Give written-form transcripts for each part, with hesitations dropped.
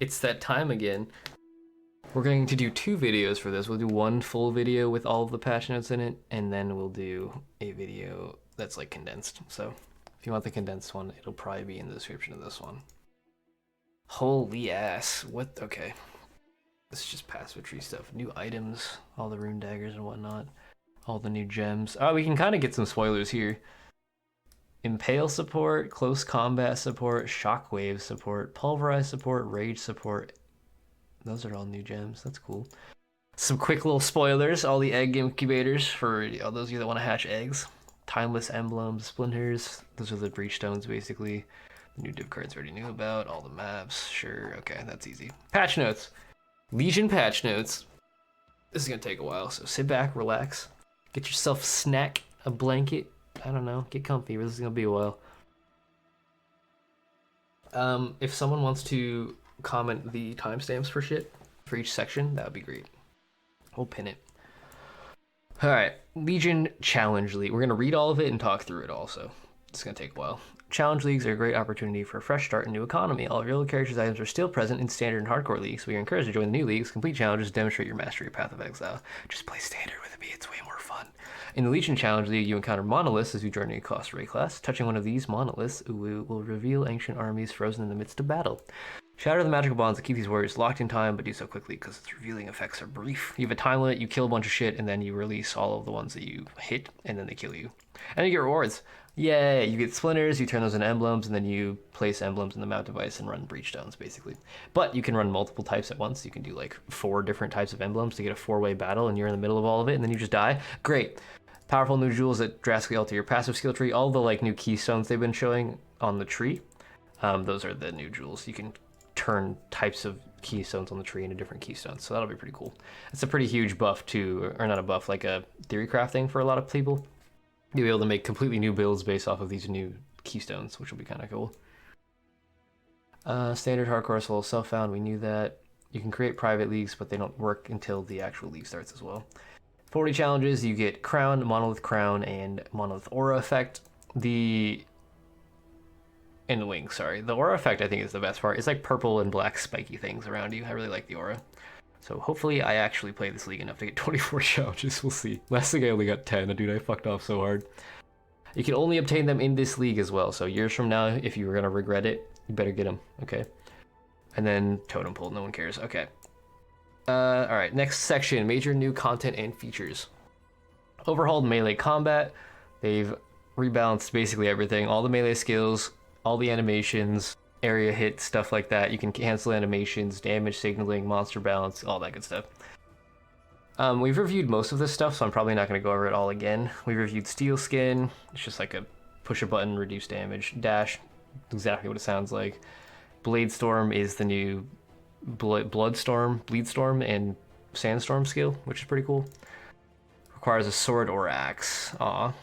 It's that time again. We're going to do 2 videos for this. We'll do one full video with all of the patch notes in it, and then we'll do a video that's like condensed. So if you want the condensed one, it'll probably be in the description of this one. Holy ass. What? Okay. This is just passive tree stuff. New items, all the rune daggers and whatnot. All the new gems. Oh, we can kind of get some spoilers here. Impale support, close combat support, shockwave support, pulverize support, rage support. Those are all new gems. That's cool. Some quick little spoilers. All the egg incubators for all those of you that want to hatch eggs. Timeless emblems, splinters. Those are the breach stones, basically. The new div cards we already knew about. All the maps. Sure. Okay, that's easy. Patch notes. Legion patch notes. This is going to take a while, so sit back, relax. Get yourself a snack, a blanket. I don't know. Get comfy. This is going to be a while. If someone wants to comment the timestamps for shit for each section, that would be great. We'll pin it. All right, Legion Challenge League. We're going to read all of it and talk through it also. It's going to take a while. Challenge Leagues are a great opportunity for a fresh start in new economy. All of your old characters' items are still present in standard and hardcore leagues, so you're encouraged to join the new leagues, complete challenges, and demonstrate your mastery of Path of Exile. Just play standard with me, it's way more fun. In the Legion Challenge League, you encounter monoliths as you join a cost raid class. Touching one of these monoliths will reveal ancient armies frozen in the midst of battle. Shatter the magical bonds that keep these warriors locked in time, but do so quickly because its revealing effects are brief. You have a time limit, you kill a bunch of shit, and then you release all of the ones that you hit, and then they kill you. And you get rewards. Yay! You get splinters, you turn those into emblems, and then you place emblems in the mount device and run breach stones, basically. But you can run multiple types at once. You can do like 4 different types of emblems to get a 4-way battle, and you're in the middle of all of it, and then you just die. Great. Powerful new jewels that drastically alter your passive skill tree. All the like new keystones they've been showing on the tree, those are the new jewels. You can turn types of keystones on the tree into different keystones, so that'll be pretty cool. It's a pretty huge buff too, or not a buff, like a theory crafting for a lot of people. You'll be able to make completely new builds based off of these new keystones, which will be kind of cool. Standard hardcore soul self-found, we knew that. You can create private leagues, but they don't work until the actual league starts as well. 40 challenges, you get crown, monolith crown, and monolith aura effect. The wings, sorry. The aura effect I think is the best part. It's like purple and black spiky things around you. I really like the aura. So hopefully I actually play this league enough to get 24 challenges. We'll see. Last thing I only got 10. Dude, I fucked off so hard. You can only obtain them in this league as well. So years from now, if you were going to regret it, you better get them. Okay. And then totem pole. No one cares. Okay. All right. Next section. Major new content and features. Overhauled melee combat. They've rebalanced basically everything. All the melee skills, all the animations, area hit, stuff like that. You can cancel animations, damage signaling, monster balance, all that good stuff. We've reviewed most of this stuff, so I'm probably not going to go over it all again. We reviewed Steel Skin. It's just like a push a button, reduce damage. Dash, exactly what it sounds like. Blade Storm is the new Bloodstorm, Bleedstorm, and Sandstorm skill, which is pretty cool. Requires a sword or axe. Aw.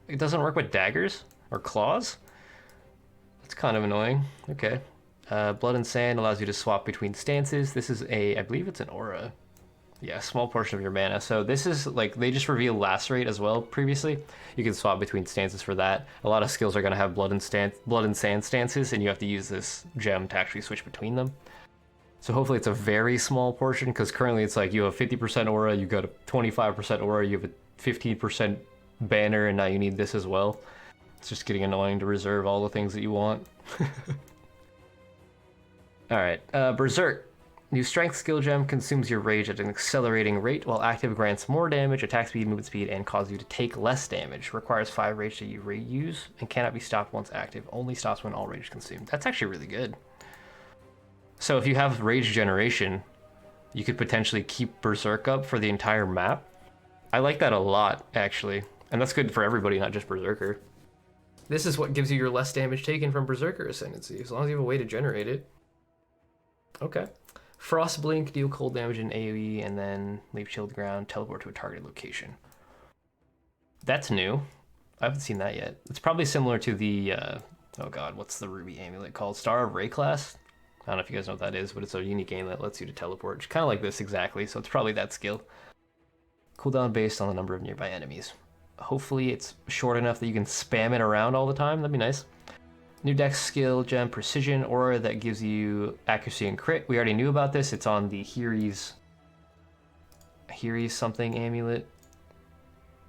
It doesn't work with daggers or claws? It's kind of annoying. Okay. Blood and Sand allows you to swap between stances. This is I believe it's an aura. Yeah, a small portion of your mana. So this is like, they just revealed Lacerate as well previously. You can swap between stances for that. A lot of skills are going to have Blood and Sand stances, and you have to use this gem to actually switch between them. So hopefully it's a very small portion, because currently it's like you have 50% aura, you got a 25% aura, you have a 15% banner, and now you need this as well. It's just getting annoying to reserve all the things that you want. Alright, Berserk. New strength skill gem consumes your rage at an accelerating rate, while active grants more damage, attack speed, movement speed, and causes you to take less damage. Requires 5 rage to reuse, and cannot be stopped once active. Only stops when all rage is consumed. That's actually really good. So if you have rage generation, you could potentially keep Berserk up for the entire map. I like that a lot, actually. And that's good for everybody, not just Berserker. This is what gives you your less damage taken from Berserker Ascendancy, as long as you have a way to generate it. Okay. Frost Blink, deal cold damage in AoE, and then leave chill to the ground, teleport to a targeted location. That's new. I haven't seen that yet. It's probably similar to the, oh god, what's the Ruby amulet called? Star of Ray class? I don't know if you guys know what that is, but it's a unique amulet that lets you to teleport. It's kind of like this exactly, so it's probably that skill. Cooldown based on the number of nearby enemies. Hopefully it's short enough that you can spam it around all the time. That'd be nice. New dex skill gem, precision aura that gives you accuracy and crit. We already knew about this. It's on the Hiri's something amulet.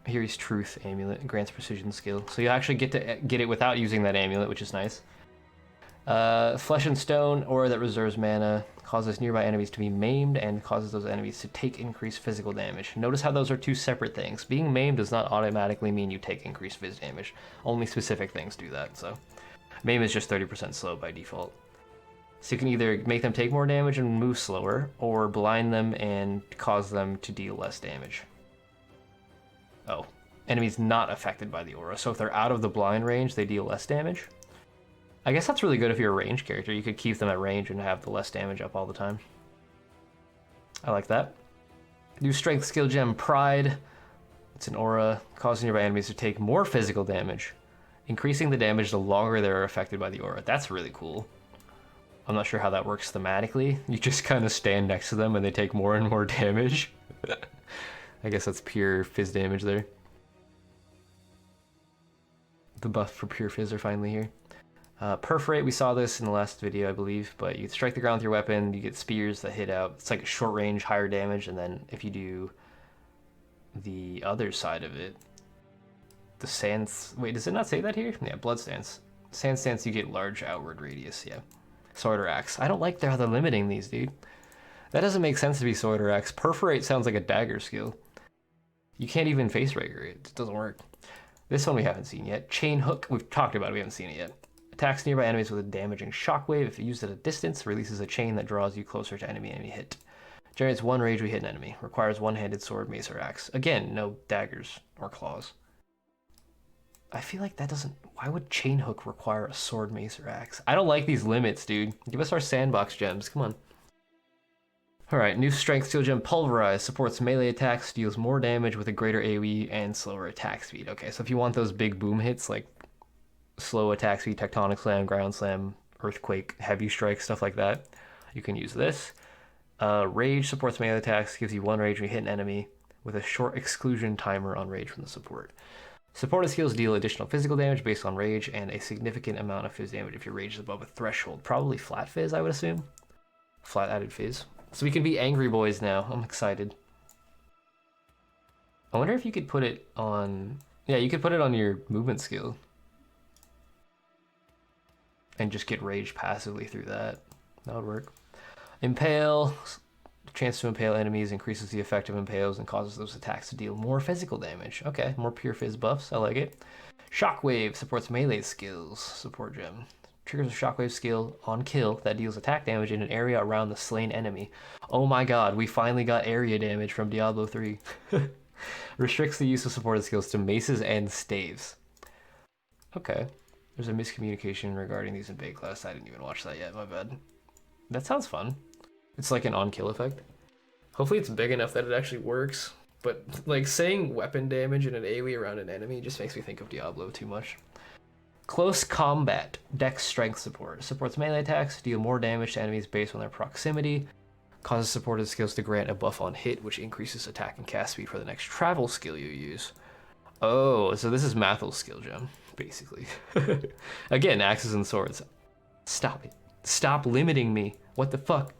Hiri's Truth amulet. Grants precision skill. So you actually get to get it without using that amulet, which is nice. Flesh and Stone aura that reserves mana, causes nearby enemies to be maimed and causes those enemies to take increased physical damage. Notice how those are two separate things. Being maimed does not automatically mean you take increased phys damage. Only specific things do that, so... Maim is just 30% slow by default. So you can either make them take more damage and move slower, or blind them and cause them to deal less damage. Oh, enemies not affected by the aura. So if they're out of the blind range, they deal less damage. I guess that's really good if you're a ranged character. You could keep them at range and have the less damage up all the time. I like that. New strength skill gem, Pride. It's an aura causing nearby enemies to take more physical damage, increasing the damage the longer they're affected by the aura. That's really cool. I'm not sure how that works thematically. You just kind of stand next to them and they take more and more damage. I guess that's pure fizz damage there. The buff for pure fizz are finally here. Perforate, we saw this in the last video, I believe, but you strike the ground with your weapon, you get spears that hit out. It's like a short range, higher damage, and then if you do the other side of it, the sands... Wait, does it not say that here? Yeah, blood stance. Sand stance, you get large outward radius, yeah. Sword or axe. I don't like how they're limiting these, dude. That doesn't make sense to be sword or axe. Perforate sounds like a dagger skill. You can't even face rager it. It doesn't work. This one we haven't seen yet. Chain hook, we've talked about it, we haven't seen it yet. Attacks nearby enemies with a damaging shockwave. If used at a distance, releases a chain that draws you closer to enemy hit. Generates one rage we hit an enemy. Requires one-handed sword, mace, or axe. Again, no daggers or claws. I feel like that doesn't... Why would chain hook require a sword, mace, or axe? I don't like these limits, dude. Give us our sandbox gems. Come on. Alright, new strength steel gem, Pulverize. Supports melee attacks, deals more damage with a greater AoE and slower attack speed. Okay, so if you want those big boom hits, like slow attack speed, tectonic slam, ground slam, earthquake, heavy strike, stuff like that, you can use this. Rage supports melee attacks, gives you one rage when you hit an enemy, with a short exclusion timer on rage from the support. Supported skills deal additional physical damage based on rage, and a significant amount of fizz damage if your rage is above a threshold. Probably flat fizz, I would assume. Flat added fizz. So we can be angry boys now. I'm excited. I wonder if you could put it on... Yeah, you could put it on your movement skill. And just get rage passively through that. That would work. Impale. Chance to impale enemies increases the effect of impales and causes those attacks to deal more physical damage. Okay, more pure fizz buffs. I like it. Shockwave supports melee skills. Support gem. Triggers a shockwave skill on kill that deals attack damage in an area around the slain enemy. Oh my god, we finally got area damage from Diablo 3. Restricts the use of supported skills to maces and staves. Okay. There's a miscommunication regarding these in beta class. I didn't even watch that yet, my bad. That sounds fun. It's like an on-kill effect. Hopefully it's big enough that it actually works. But like saying weapon damage in an AoE around an enemy just makes me think of Diablo too much. Close Combat, Dex Strength Support. Supports melee attacks, deal more damage to enemies based on their proximity. Causes supported skills to grant a buff on hit, which increases attack and cast speed for the next travel skill you use. Oh, so this is Mathel's skill gem, basically. Again, axes and swords. Stop it. Stop limiting me. What the fuck?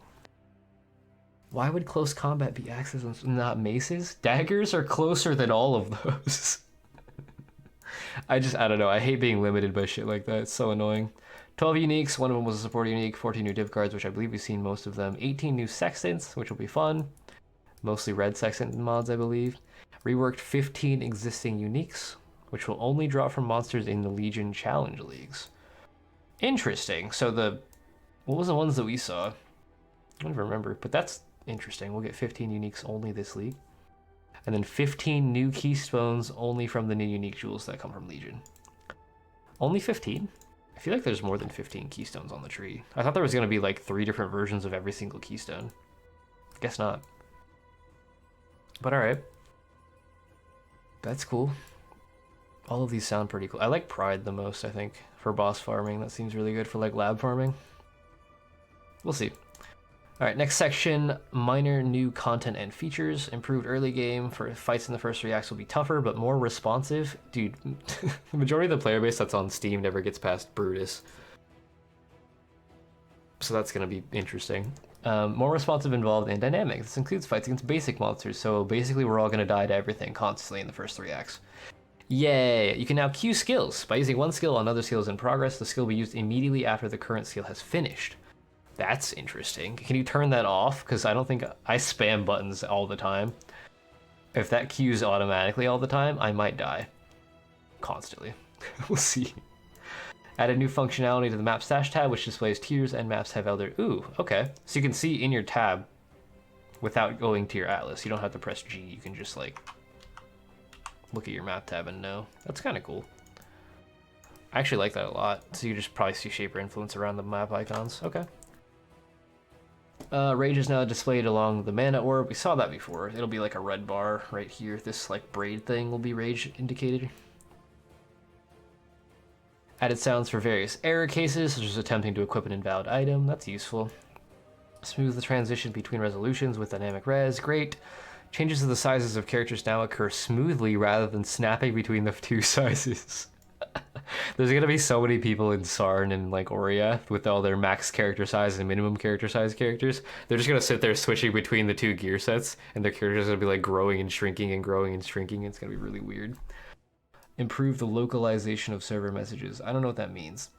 Why would close combat be axes and not maces? Daggers are closer than all of those. I don't know. I hate being limited by shit like that. It's so annoying. 12 uniques. One of them was a support unique. 14 new div cards, which I believe we've seen most of them. 18 new sextants, which will be fun. Mostly red sextant mods, I believe. Reworked 15 existing uniques, which will only drop from monsters in the Legion Challenge Leagues. Interesting. So what was the ones that we saw? I don't even remember, but that's interesting. We'll get 15 uniques only this league. And then 15 new keystones only from the new unique jewels that come from Legion. Only 15? I feel like there's more than 15 keystones on the tree. I thought there was going to be like 3 different versions of every single keystone. Guess not. But alright. That's cool. All of these sound pretty cool. I like Pride the most, I think, for boss farming. That seems really good for like lab farming. We'll see. All right, next section, minor new content and features. Improved early game for fights in the first 3 acts will be tougher, but more responsive. Dude, the majority of the player base that's on Steam never gets past Brutus. So that's going to be interesting. More responsive, involved, and dynamic. This includes fights against basic monsters, so basically we're all going to die to everything constantly in the first 3 acts. Yay! You can now queue skills. By using one skill while another skill is in progress, the skill will be used immediately after the current skill has finished. That's interesting. Can you turn that off? Because I don't think I spam buttons all the time. If that queues automatically all the time, I might die. Constantly. We'll see. Added new functionality to the map stash tab, which displays tiers and maps have elder. Ooh, okay. So you can see in your tab without going to your atlas. You don't have to press G. You can just like look at your map tab and know. That's kind of cool. I actually like that a lot. So you just probably see shaper influence around the map icons. Okay. Rage is now displayed along the mana orb. We saw that before. It'll be like a red bar right here. This like braid thing will be rage indicated. Added sounds for various error cases, such as attempting to equip an invalid item. That's useful. Smooth the transition between resolutions with dynamic res. Great. Changes to the sizes of characters now occur smoothly rather than snapping between the 2 sizes. There's gonna be so many people in Sarn and like Oria with all their max character size and minimum character size characters. They're just gonna sit there switching between the 2 gear sets, and their characters are gonna be like growing and shrinking and growing and shrinking. It's gonna be really weird. Improve the localization of server messages. I don't know what that means.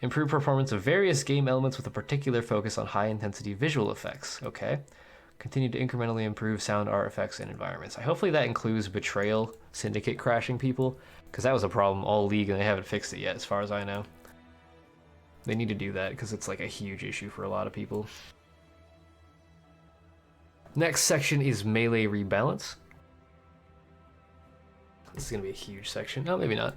Improve performance of various game elements with a particular focus on high intensity visual effects. Okay. Continue to incrementally improve sound, art effects, and environments. Hopefully that includes Betrayal, Syndicate crashing people, because that was a problem all League and they haven't fixed it yet as far as I know. They need to do that because it's like a huge issue for a lot of people. Next section is Melee Rebalance. This is going to be a huge section. No, maybe not.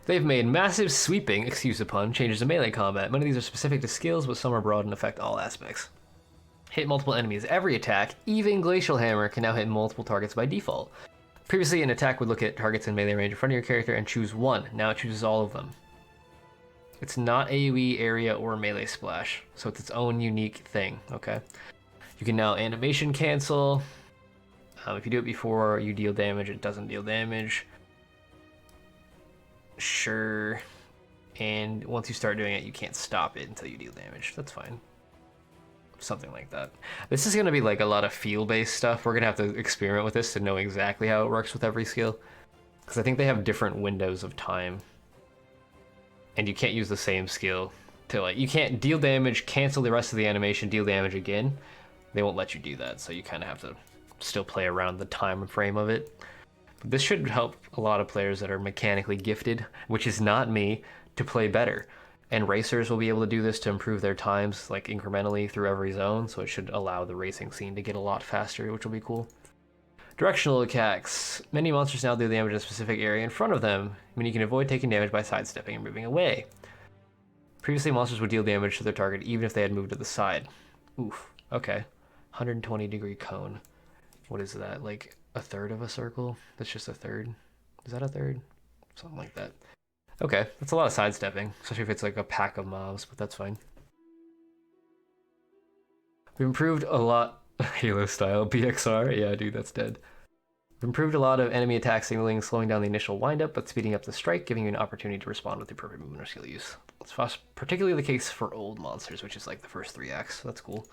They've made massive sweeping, excuse the pun, changes to melee combat. Many of these are specific to skills, but some are broad and affect all aspects. Hit multiple enemies every attack. Even Glacial Hammer can now hit multiple targets by default. Previously, an attack would look at targets in melee range in front of your character and choose one. Now it chooses all of them. It's not AoE, area, or melee splash, so it's its own unique thing, okay? You can now animation cancel. If you do it before you deal damage, it doesn't deal damage. Sure. And once you start doing it, you can't stop it until you deal damage. That's fine. Something like that. This is going to be like a lot of feel-based stuff. We're going to have to experiment with this to know exactly how it works with every skill. Because I think they have different windows of time. And you can't use the same skill to like... You can't deal damage, cancel the rest of the animation, deal damage again. They won't let you do that, so you kind of have to still play around the time frame of it. But this should help a lot of players that are mechanically gifted, which is not me, to play better. And racers will be able to do this to improve their times like incrementally through every zone, so it should allow the racing scene to get a lot faster, which will be cool. Directional attacks. Many monsters now do damage in a specific area in front of them. I mean, you can avoid taking damage by sidestepping and moving away. Previously, monsters would deal damage to their target even if they had moved to the side. Oof. Okay. 120-degree cone. What is that? Like a third of a circle? That's just a third? Is that a third? Something like that. Okay, that's a lot of sidestepping, especially if it's like a pack of mobs, but that's fine. We've improved a lot. Halo style, BXR? Yeah, dude, that's dead. We've improved a lot of enemy attack signaling, slowing down the initial windup, but speeding up the strike, giving you an opportunity to respond with the appropriate movement or skill use. It's particularly the case for old monsters, which is like the first 3 acts, so that's cool.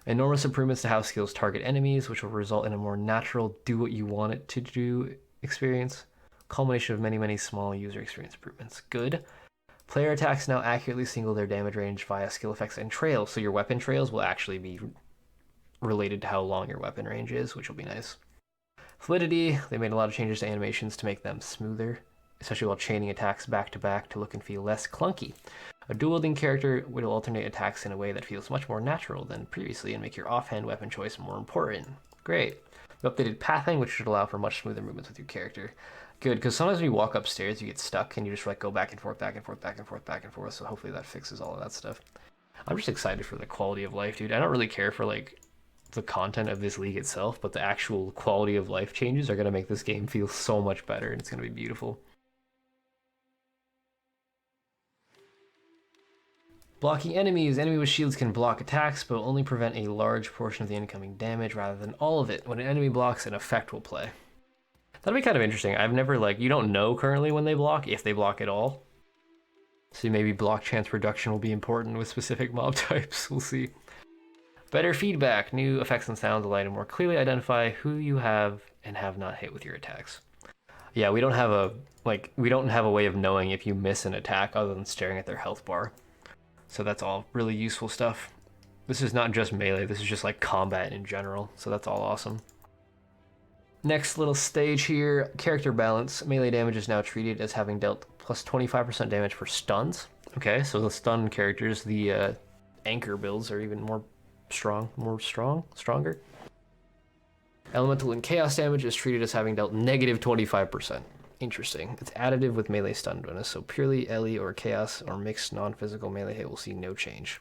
Enormous improvements to how skills target enemies, which will result in a more natural do what you want it to do experience. Culmination of many small user experience improvements. Good. Player attacks now accurately single their damage range via skill effects and trails, so your weapon trails will actually be related to how long your weapon range is, which will be nice. Fluidity. They made a lot of changes to animations to make them smoother, especially while chaining attacks back to back to look and feel less clunky. A dual-wielding character will alternate attacks in a way that feels much more natural than previously and make your offhand weapon choice more important. Great. We updated pathing, which should allow for much smoother movements with your character. Good, because sometimes when you walk upstairs, you get stuck and you just like go back and forth, back and forth, back and forth, back and forth. So hopefully that fixes all of that stuff. I'm just excited for the quality of life, dude. I don't really care for like the content of this league itself, but the actual quality of life changes are going to make this game feel so much better, and it's going to be beautiful. Blocking enemies. Enemy with shields can block attacks, but will only prevent a large portion of the incoming damage rather than all of it. When an enemy blocks, an effect will play. That'll be kind of interesting. I've never, like, you don't know currently when they block, if they block at all. So maybe block chance reduction will be important with specific mob types. We'll see. Better feedback. New effects and sounds allow you to more clearly identify who you have and have not hit with your attacks. Yeah, we don't have a way of knowing if you miss an attack other than staring at their health bar. So that's all really useful stuff. This is not just melee, this is just like combat in general. So that's all awesome. Next little stage here, character balance. Melee damage is now treated as having dealt plus 25% damage for stuns. Okay, so the stun characters, the anchor builds are even stronger. Elemental and chaos damage is treated as having dealt negative 25%. Interesting. It's additive with melee stun bonus, so purely Ellie or chaos or mixed non-physical melee hit will see no change.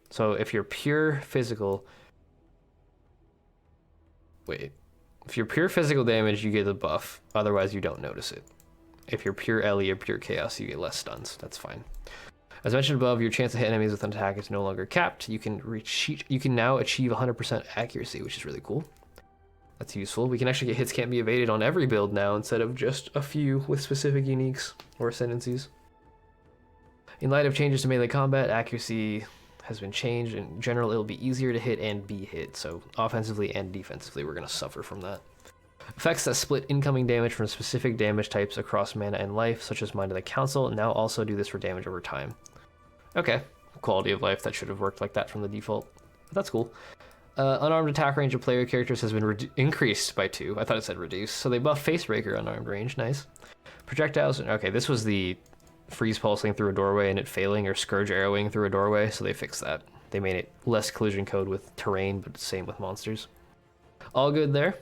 So if you're pure physical... If you're pure physical damage, you get a buff. Otherwise, you don't notice it. If you're pure Ellie or pure chaos, you get less stuns. That's fine. As mentioned above, your chance to hit enemies with an attack is no longer capped. You can now achieve 100% accuracy, which is really cool. That's useful. We can actually get hits can't be evaded on every build now instead of just a few with specific uniques or ascendancies. In light of changes to melee combat, accuracy has been changed. In general, it'll be easier to hit and be hit, so offensively and defensively we're going to suffer from that. Effects that split incoming damage from specific damage types across mana and life, such as Mind of the Council, now also do this for damage over time. Okay, quality of life, that should have worked like that from the default. But that's cool. Unarmed attack range of player characters has been increased by 2. I thought it said reduced. So they buff Facebreaker unarmed range. Nice. Projectiles. Okay, this was the freeze pulsing through a doorway and it failing, or scourge arrowing through a doorway, so they fixed that. They made it less collision code with terrain, but same with monsters. All good there.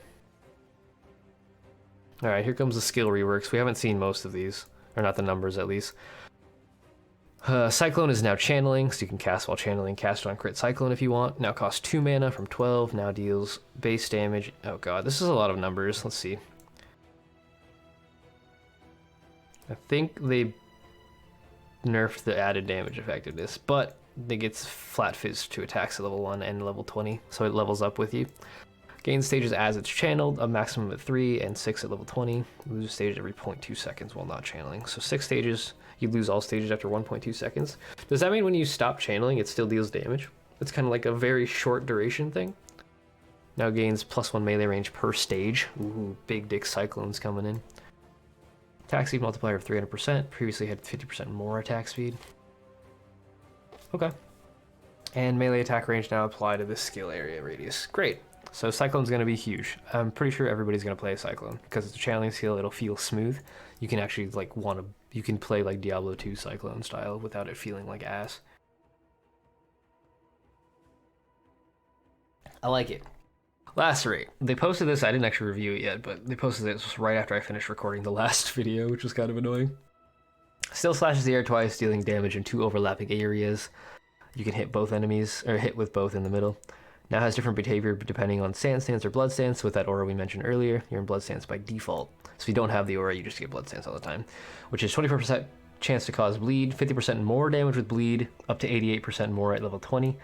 Alright, here comes the skill reworks. We haven't seen most of these, or not the numbers at least. Cyclone is now channeling, so you can cast while channeling, cast on crit Cyclone if you want. Now costs 2 mana from 12, now deals base damage. Oh god, this is a lot of numbers. Let's see. I think they nerfed the added damage effectiveness, but it gets flat fizz to attacks at level 1 and level 20, so it levels up with you. Gains stages as it's channeled, a maximum of 3 and 6 at level 20. Lose stage every 0.2 seconds while not channeling. So 6 stages, you lose all stages after 1.2 seconds. Does that mean when you stop channeling, it still deals damage? It's kind of like a very short duration thing. Now gains +1 melee range per stage. Ooh, big dick Cyclones coming in. Attack speed multiplier of 300%. Previously had 50% more attack speed. Okay. And melee attack range now applied to this skill area radius. Great. So Cyclone's going to be huge. I'm pretty sure everybody's going to play a Cyclone because it's a channeling skill. It'll feel smooth. You can actually you can play like Diablo 2 Cyclone style without it feeling like ass. I like it. Lacerate. They posted this. I didn't actually review it yet, but they posted this right after I finished recording the last video, which was kind of annoying. Still slashes the air twice, dealing damage in 2 overlapping areas. You can hit both enemies, or hit with both in the middle. Now has different behavior depending on sand stance or blood stance. With that aura we mentioned earlier, you're in blood stance by default. So if you don't have the aura, you just get blood stance all the time, which is 24% chance to cause bleed, 50% more damage with bleed, up to 88% more at level 20.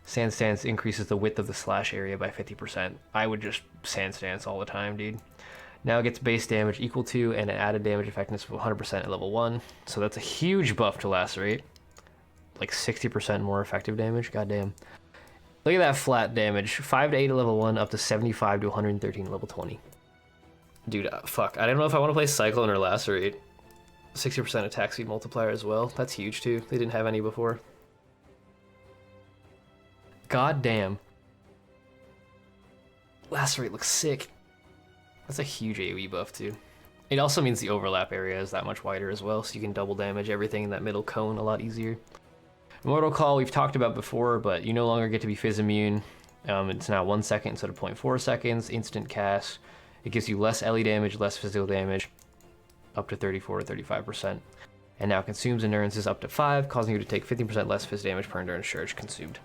Sand stance increases the width of the slash area by 50%. I would just sand stance all the time, dude. Now it gets base damage equal to and an added damage effectiveness of 100% at level 1. So that's a huge buff to Lacerate. Like 60% more effective damage, goddamn. Look at that flat damage. 5 to 8 at level 1, up to 75 to 113 at level 20. Dude, fuck. I don't know if I want to play Cyclone or Lacerate. 60% attack speed multiplier as well. That's huge too. They didn't have any before. God damn. Lacerate looks sick. That's a huge AoE buff too. It also means the overlap area is that much wider as well, so you can double damage everything in that middle cone a lot easier. Immortal Call we've talked about before, but you no longer get to be Fizz immune. It's now 1 second instead of 0.4 seconds. Instant cast. It gives you less LE damage, less physical damage, up to 34 to 35%. And now consumes endurances up to 5, causing you to take 15% less Fizz damage per endurance charge consumed.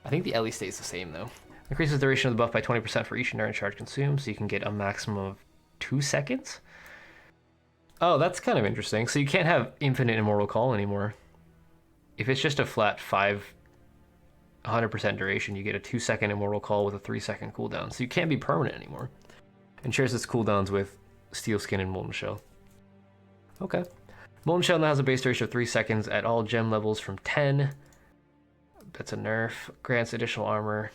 I think the LE stays the same though. Increases the duration of the buff by 20% for each endurance charge consumed, so you can get a maximum of 2 seconds? Oh, that's kind of interesting. So you can't have infinite Immortal Call anymore. If it's just a flat 100% duration, you get a 2-second immortal call with a 3-second cooldown, so you can't be permanent anymore. And shares its cooldowns with Steel Skin and Molten Shell. Okay. Molten Shell now has a base duration of 3 seconds at all gem levels from 10. That's a nerf. Grants additional armor.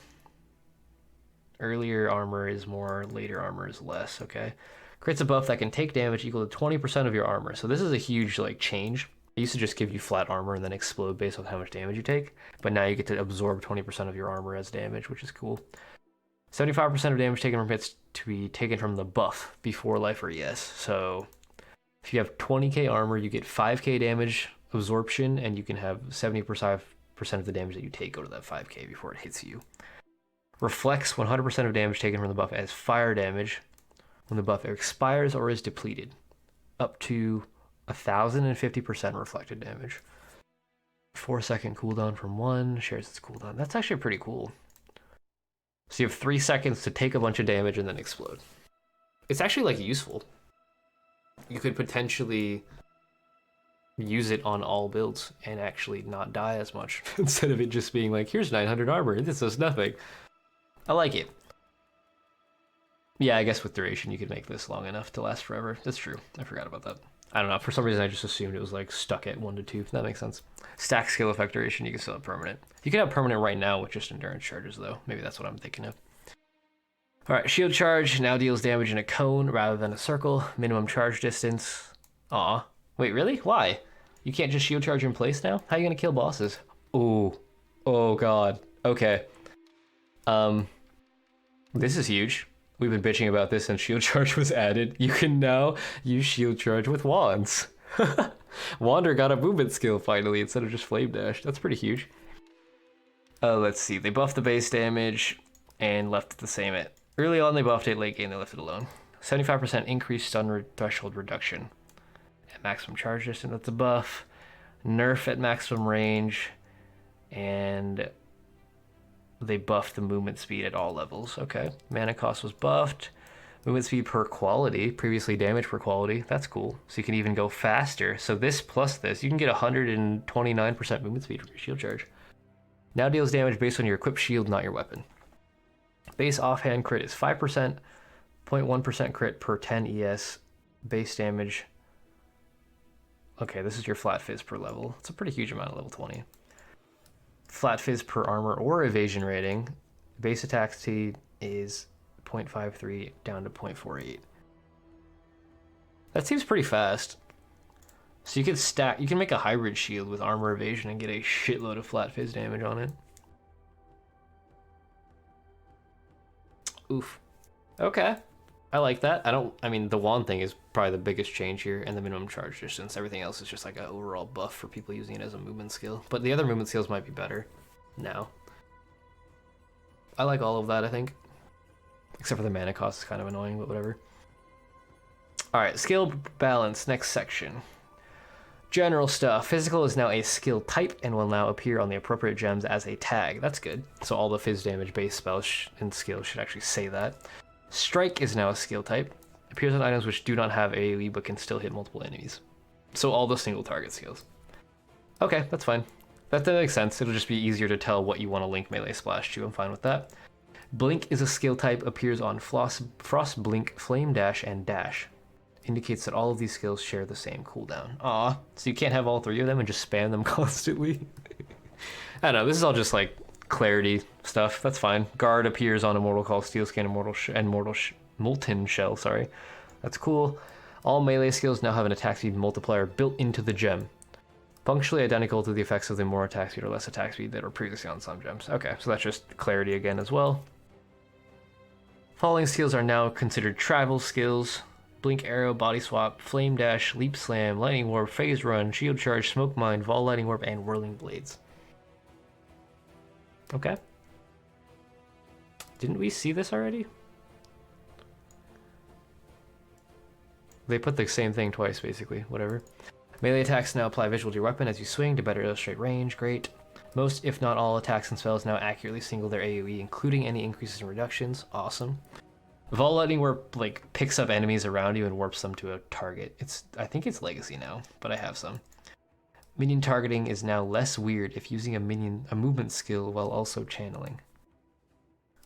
Earlier armor is more, later armor is less, okay. Creates a buff that can take damage equal to 20% of your armor. So this is a huge like change. It used to just give you flat armor and then explode based on how much damage you take. But now you get to absorb 20% of your armor as damage, which is cool. 75% of damage taken from hits to be taken from the buff before life or ES. So if you have 20k armor, you get 5k damage absorption, and you can have 70% of the damage that you take go to that 5k before it hits you. Reflects 100% of damage taken from the buff as fire damage when the buff expires or is depleted, up to 1050% reflected damage. 4-second cooldown from 1, shares its cooldown. That's actually pretty cool. So you have 3 seconds to take a bunch of damage and then explode. It's actually like useful. You could potentially use it on all builds and actually not die as much instead of it just being like, here's 900 armor, this is nothing. I like it. Yeah, I guess with duration you could make this long enough to last forever. That's true. I forgot about that. I don't know. For some reason I just assumed it was like stuck at 1 to 2. That makes sense. Stack skill effect duration, you can still have permanent. You can have permanent right now with just endurance charges though. Maybe that's what I'm thinking of. Alright, shield charge now deals damage in a cone rather than a circle. Minimum charge distance. Aw. Wait, really? Why? You can't just shield charge in place now? How are you gonna kill bosses? Ooh. Oh god. Okay. This is huge. We've been bitching about this since shield charge was added. You can now use shield charge with wands. Wander got a movement skill finally instead of just flame dash. That's pretty huge. Let's see. They buffed the base damage and left it the same. Early on they buffed it, late game they left it alone. 75% increased stun threshold reduction. At maximum charge distance, that's a buff. Nerf at maximum range. And they buffed the movement speed at all levels. Okay. Mana cost was buffed. Movement speed per quality, previously damage per quality. That's cool. So you can even go faster. So this plus this, you can get 129% movement speed from your shield charge. Now deals damage based on your equipped shield, not your weapon. Base offhand crit is 5%, 0.1% crit per 10 ES. Base damage. Okay, this is your flat fizz per level. It's a pretty huge amount at level 20. Flat fizz per armor or evasion rating. Base attack speed is 0.53 down to 0.48. That seems pretty fast. So you can make a hybrid shield with armor evasion and get a shitload of flat fizz damage on it. Oof. Okay. I like that. I mean, the wand thing is probably the biggest change here, and the minimum charge distance. Everything else is just like an overall buff for people using it as a movement skill. But the other movement skills might be better now. I like all of that, I think. Except for the mana cost is kind of annoying, but whatever. Alright, skill balance, next section. General stuff. Physical is now a skill type and will now appear on the appropriate gems as a tag. That's good. So all the fizz damage base spells and skills should actually say that. Strike is now a skill type. Appears on items which do not have AoE but can still hit multiple enemies. So all the single target skills. Okay, that's fine. That makes sense. It'll just be easier to tell what you want to link melee splash to. I'm fine with that. Blink is a skill type, appears on Frost Blink, Flame Dash, and Dash. Indicates that all of these skills share the same cooldown. Aw, so you can't have all 3 of them and just spam them constantly? I don't know, this is all just like clarity stuff. That's fine. Guard appears on Immortal Call, Steel Skin, Molten Shell, sorry. That's cool. All melee skills now have an attack speed multiplier built into the gem. Functionally identical to the effects of the more attack speed or less attack speed that were previously on some gems. Okay, so that's just clarity again as well. Falling skills are now considered travel skills. Blink Arrow, Body Swap, Flame Dash, Leap Slam, Lightning Warp, Phase Run, Shield Charge, Smoke Mine, Vaal Lightning Warp, and Whirling Blades. Okay. Didn't we see this already? They put the same thing twice, basically. Whatever. Melee attacks now apply visual to your weapon as you swing to better illustrate range. Great. Most, if not all, attacks and spells now accurately single their AoE, including any increases and reductions. Awesome. Vaal Lightning Warp like picks up enemies around you and warps them to a target. I think it's Legacy now, but I have some. Minion targeting is now less weird if using a movement skill while also channeling.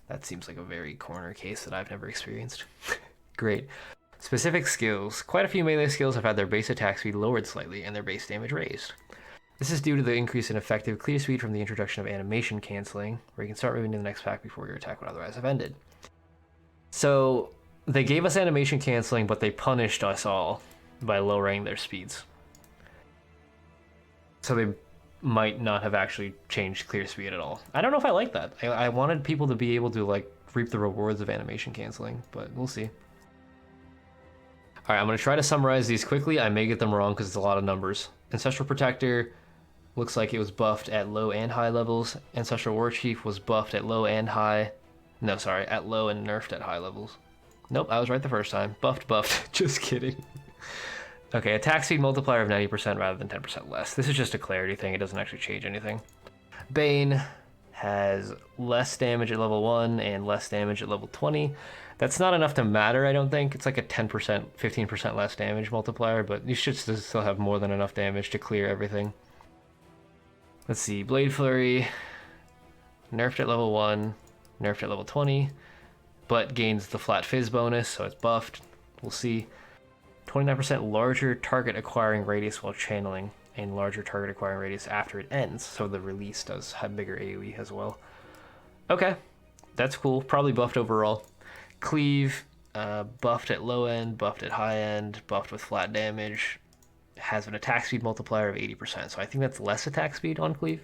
That seems like a very corner case that I've never experienced. Great. Specific skills. Quite a few melee skills have had their base attack speed lowered slightly and their base damage raised. This is due to the increase in effective clear speed from the introduction of animation canceling, where you can start moving to the next pack before your attack would otherwise have ended. So they gave us animation canceling, but they punished us all by lowering their speeds. So they might not have actually changed clear speed at all. I don't know if I like that. I wanted people to be able to like reap the rewards of animation canceling, but we'll see. All right, I'm going to try to summarize these quickly. I may get them wrong because it's a lot of numbers. Ancestral Protector looks like it was buffed at low and high levels. Ancestral War Chief was buffed at low and high. No, sorry, at low and nerfed at high levels. Nope, I was right the first time. Buffed. Just kidding. Okay, attack speed multiplier of 90% rather than 10% less. This is just a clarity thing. It doesn't actually change anything. Bane has less damage at level 1 and less damage at level 20. That's not enough to matter, I don't think. It's like a 10%, 15% less damage multiplier, but you should still have more than enough damage to clear everything. Let's see, Blade Flurry, nerfed at level 1, nerfed at level 20, but gains the flat fizz bonus, so it's buffed. We'll see. 29% larger target acquiring radius while channeling, and larger target acquiring radius after it ends, so the release does have bigger AoE as well. Okay, that's cool. Probably buffed overall. Cleave, buffed at low end, buffed at high end, buffed with flat damage, has an attack speed multiplier of 80%, so I think that's less attack speed on Cleave.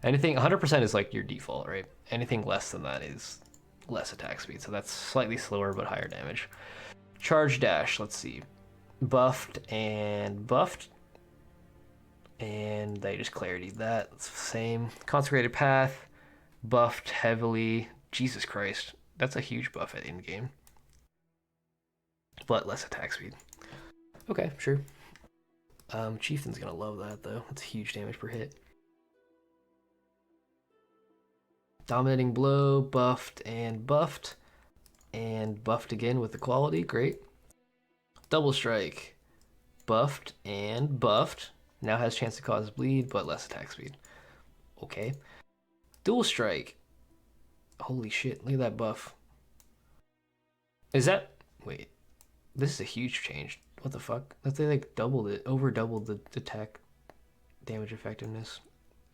Anything, 100% is like your default, right? Anything less than that is less attack speed, so that's slightly slower but higher damage. Charge Dash, let's see. Buffed, and they just clarity'd that. It's the same. Consecrated Path, buffed heavily. Jesus Christ, that's a huge buff at in-game. But less attack speed. Okay, sure. Chieftain's gonna love that though. That's huge damage per hit. Dominating Blow, buffed, and buffed again with the quality. Great. Double Strike, buffed and buffed. Now has chance to cause bleed, but less attack speed. Okay. Dual Strike. Holy shit, look at that buff. Is that... Wait. This is a huge change. What the fuck? That they like doubled it, over doubled the attack damage effectiveness.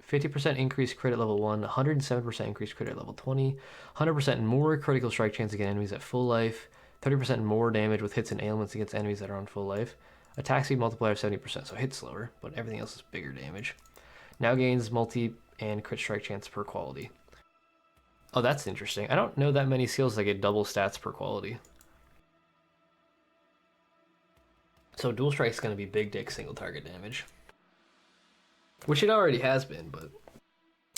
50% increased crit at level 1, 107% increased crit at level 20, 100% more critical strike chance against enemies at full life, 30% more damage with hits and ailments against enemies that are on full life. Attack speed multiplier 70%, so hit slower, but everything else is bigger damage. Now gains multi and crit strike chance per quality. Oh, that's interesting. I don't know that many skills that get double stats per quality. So Dual Strike's going to be big dick single target damage. Which it already has been, but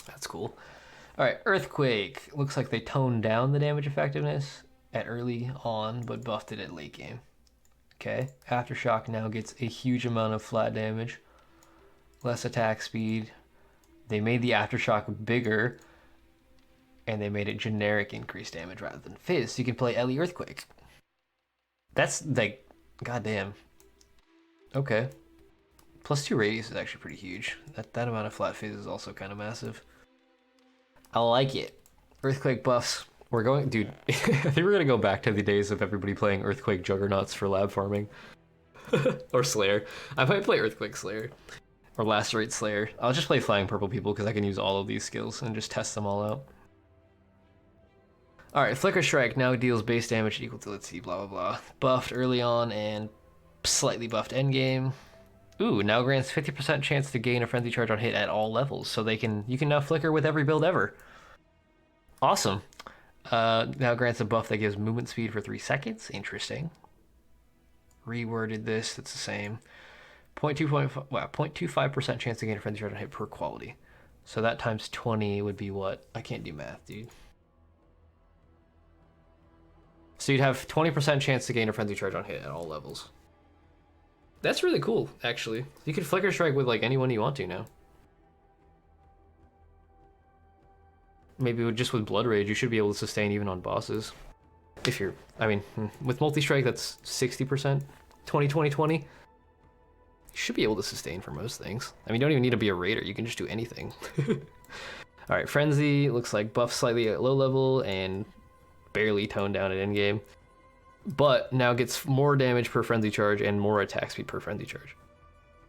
that's cool. Alright, Earthquake. Looks like they toned down the damage effectiveness at early on, but buffed it at late game. Okay, Aftershock now gets a huge amount of flat damage. Less attack speed. They made the Aftershock bigger, and they made it generic increased damage rather than Fizz, so you can play Ellie Earthquake. That's like, goddamn. Okay. +2 radius is actually pretty huge. That amount of flat Fizz is also kind of massive. I like it. Earthquake buffs. We're going, dude, I think we're gonna go back to the days of everybody playing Earthquake Juggernauts for lab farming. Or Slayer. I might play Earthquake Slayer. Or Lacerate Slayer. I'll just play Flying Purple People because I can use all of these skills and just test them all out. Alright, Flicker Strike now deals base damage equal to, let's see, blah blah blah. Buffed early on and slightly buffed endgame. Ooh, now grants 50% chance to gain a frenzy charge on hit at all levels, so you can now flicker with every build ever. Awesome. Now grants a buff that gives movement speed for 3 seconds. Interesting. Reworded this, it's the same. 0.25% chance to gain a frenzy charge on hit per quality. So that times 20 would be what? I can't do math, dude. So you'd have 20% chance to gain a frenzy charge on hit at all levels. That's really cool, actually. You can Flicker Strike with like anyone you want to now. Maybe just with Blood Rage, you should be able to sustain even on bosses. If you're, I mean, with Multi-Strike, that's 60%. 20-20-20. should be able to sustain for most things. I mean, you don't even need to be a raider. You can just do anything. All right, Frenzy looks like buff slightly at low level and barely toned down at endgame. But now gets more damage per frenzy charge and more attack speed per frenzy charge.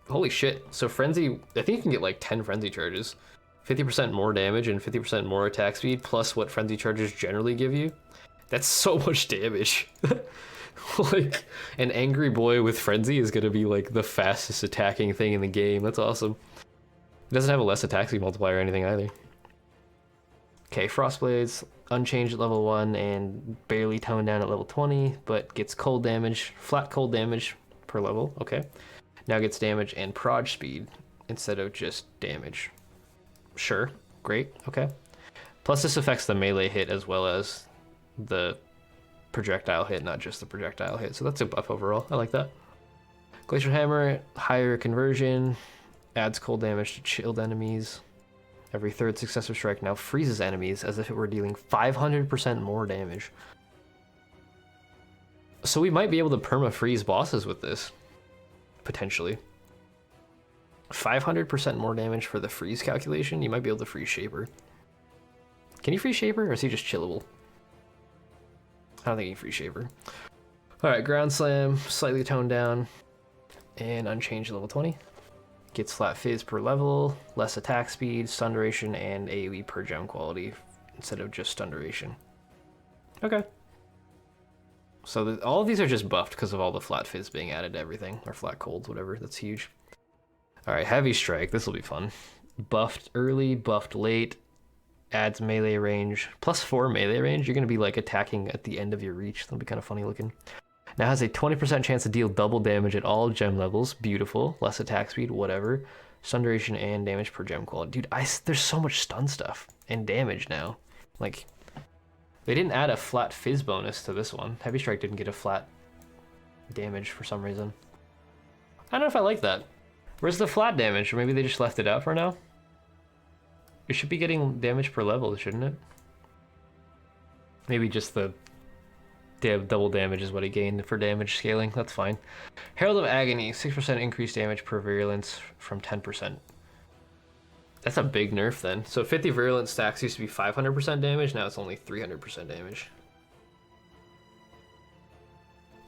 Holy shit. So Frenzy, I think you can get like 10 frenzy charges. 50% more damage and 50% more attack speed, plus what frenzy charges generally give you. That's so much damage. Like, an angry boy with frenzy is gonna be like the fastest attacking thing in the game. That's awesome. It doesn't have a less attack speed multiplier or anything either. Okay, Frostblades, unchanged at level 1 and barely toned down at level 20, but gets cold damage, flat cold damage per level. Okay. Now gets damage and proj speed instead of just damage. Sure, great, okay. Plus this affects the melee hit as well as the projectile hit, not just the projectile hit. So that's a buff overall, I like that. Glacial Hammer, higher conversion, adds cold damage to chilled enemies. Every third successive strike now freezes enemies as if it were dealing 500% more damage. So we might be able to perma-freeze bosses with this, potentially. 500% more damage for the freeze calculation. You might be able to freeze Shaper. Can you freeze Shaper, or is he just chillable? I don't think you can freeze Shaper. Alright, Ground Slam, slightly toned down, and unchanged level 20. Gets flat fizz per level, less attack speed, stun duration, and AoE per gem quality, instead of just stun duration. Okay. So all of these are just buffed because of all the flat fizz being added to everything, or flat colds, whatever. That's huge. Alright, Heavy Strike. This will be fun. Buffed early, buffed late. Adds melee range. +4 melee range. You're going to be like attacking at the end of your reach. That'll be kind of funny looking. Now has a 20% chance to deal double damage at all gem levels. Beautiful. Less attack speed, whatever. Stun duration and damage per gem quality. Dude, there's so much stun stuff. And damage now. Like, they didn't add a flat fizz bonus to this one. Heavy Strike didn't get a flat damage for some reason. I don't know if I like that. Where's the flat damage? Or maybe they just left it out for now? It should be getting damage per level, shouldn't it? Maybe just the double damage is what he gained for damage scaling. That's fine. Herald of Agony, 6% increased damage per virulence from 10%. That's a big nerf then. So 50 virulence stacks used to be 500% damage, now it's only 300% damage.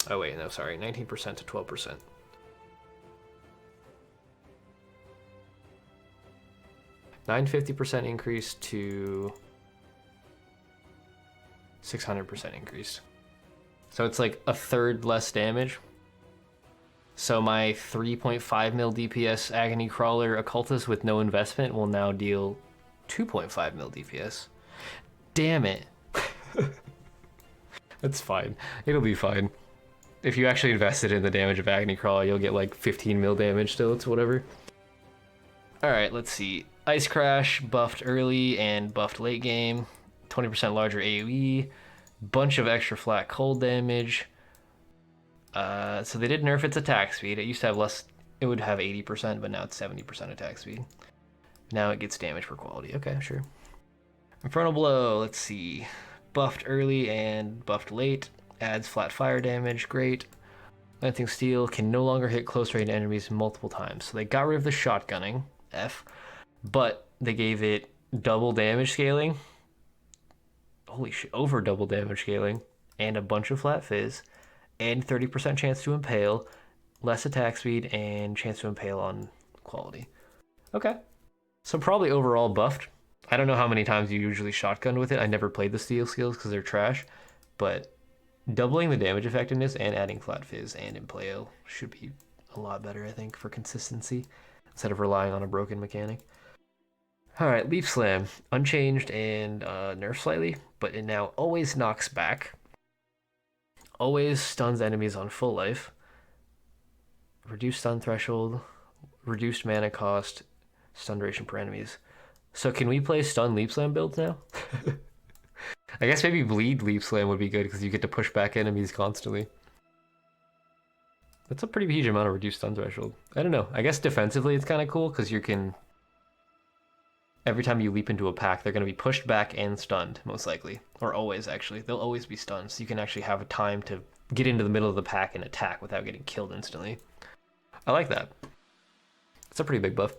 Oh wait, no, sorry, 19% to 12%. $950% increase to 600% increase. So it's like a third less damage. So my 3.5 mil DPS Agony Crawler Occultist with no investment will now deal 2.5 mil DPS. Damn it. That's fine. It'll be fine. If you actually invested in the damage of Agony Crawler, you'll get like 15 mil damage still. It's whatever. Alright, let's see. Ice Crash, buffed early and buffed late game. 20% larger AoE. Bunch of extra flat cold damage. So they did nerf its attack speed. It used to have less, it would have 80%, but now it's 70% attack speed. Now it gets damage per quality. Okay, sure. Infernal Blow, let's see. Buffed early and buffed late. Adds flat fire damage, great. Lancing Steel can no longer hit close range enemies multiple times. So they got rid of the shotgunning, F, but they gave it double damage scaling. Holy shit, over double damage scaling. And a bunch of flat fizz. And 30% chance to impale, less attack speed, and chance to impale on quality. Okay. So probably overall buffed. I don't know how many times you usually shotgun with it. I never played the steel skills because they're trash. But doubling the damage effectiveness and adding flat fizz and impale should be a lot better, I think, for consistency, instead of relying on a broken mechanic. Alright, Leaf Slam. Unchanged and nerfed slightly, but it now always knocks back. Always stuns enemies on full life. Reduced stun threshold. Reduced mana cost. Stun duration per enemies. So can we play stun Leap Slam builds now? I guess maybe bleed Leap Slam would be good because you get to push back enemies constantly. That's a pretty huge amount of reduced stun threshold. I don't know. I guess defensively it's kind of cool because you can... Every time you leap into a pack, they're going to be pushed back and stunned, most likely. Or always, actually. They'll always be stunned, so you can actually have a time to get into the middle of the pack and attack without getting killed instantly. I like that. It's a pretty big buff.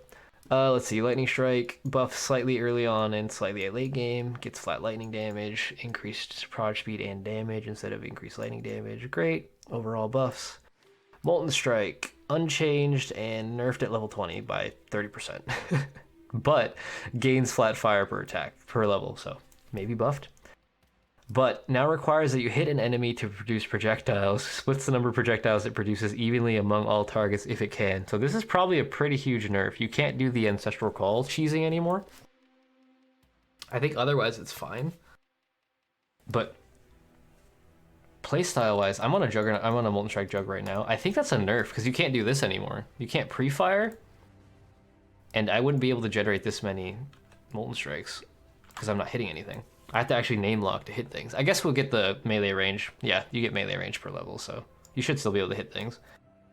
Let's see, Lightning Strike, buff slightly early on and slightly at late game, gets flat lightning damage, increased proj speed and damage instead of increased lightning damage. Great, overall buffs. Molten Strike, unchanged and nerfed at level 20 by 30%. But gains flat fire per attack, per level, so maybe buffed. But now requires that you hit an enemy to produce projectiles, splits the number of projectiles it produces evenly among all targets if it can. So this is probably a pretty huge nerf. You can't do the Ancestral Call cheesing anymore. I think otherwise it's fine. But playstyle wise, I'm on a Juggernaut, I'm on a Molten Strike Jug right now. I think that's a nerf because you can't do this anymore. You can't pre-fire. And I wouldn't be able to generate this many Molten Strikes because I'm not hitting anything. I have to actually name lock to hit things. I guess we'll get the melee range. Yeah, you get melee range per level, so you should still be able to hit things.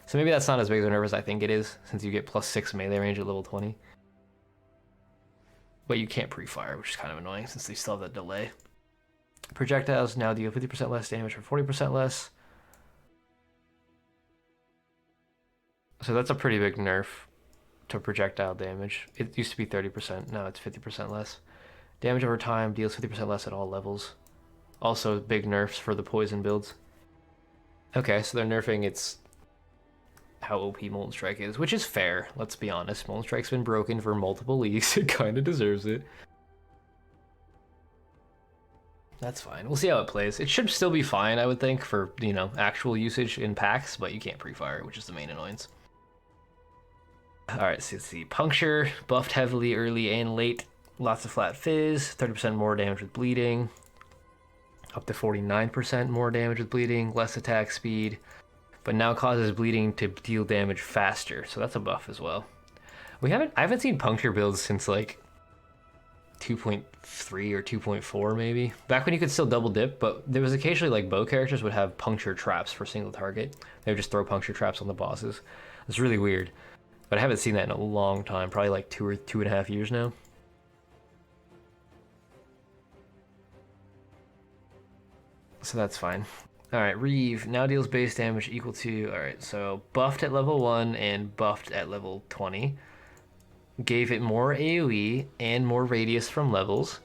So maybe that's not as big of a nerf as I think it is, since you get +6 melee range at level 20. But you can't pre-fire, which is kind of annoying since they still have that delay. Projectiles now deal 50% less damage for 40% less. So that's a pretty big nerf to projectile damage. It used to be 30%, now it's 50% less. Damage over time deals 50% less at all levels. Also big nerfs for the poison builds. Okay, so they're nerfing its how OP Molten Strike is, which is fair, let's be honest. Molten Strike's been broken for multiple leagues, it kinda deserves it. That's fine, we'll see how it plays. It should still be fine, I would think, for, you know, actual usage in packs, but you can't pre-fire, which is the main annoyance. Alright, so let's see. Puncture, buffed heavily early and late. Lots of flat fizz, 30% more damage with bleeding, up to 49% more damage with bleeding, less attack speed, but now causes bleeding to deal damage faster, so that's a buff as well. I haven't seen puncture builds since like 2.3 or 2.4 maybe. Back when you could still double dip, but there was occasionally like bow characters would have puncture traps for single target. They would just throw puncture traps on the bosses. It's really weird, but I haven't seen that in a long time, probably like 2 or 2.5 years now. So that's fine. Alright, Reeve now deals base damage equal to, alright, so buffed at level 1 and buffed at level 20. Gave it more AoE and more radius from levels.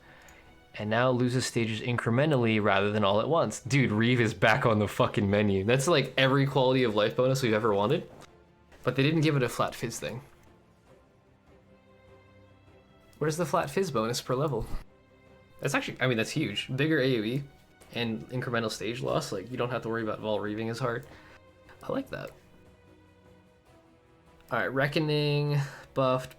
And now loses stages incrementally rather than all at once. Dude, Reeve is back on the fucking menu. That's like every quality of life bonus we've ever wanted. But they didn't give it a flat fizz thing. Where's the flat fizz bonus per level? That's actually, I mean, that's huge. Bigger AoE. And incremental stage loss, like you don't have to worry about Vaal reaving as hard. I like that. Alright, Reckoning, buffed,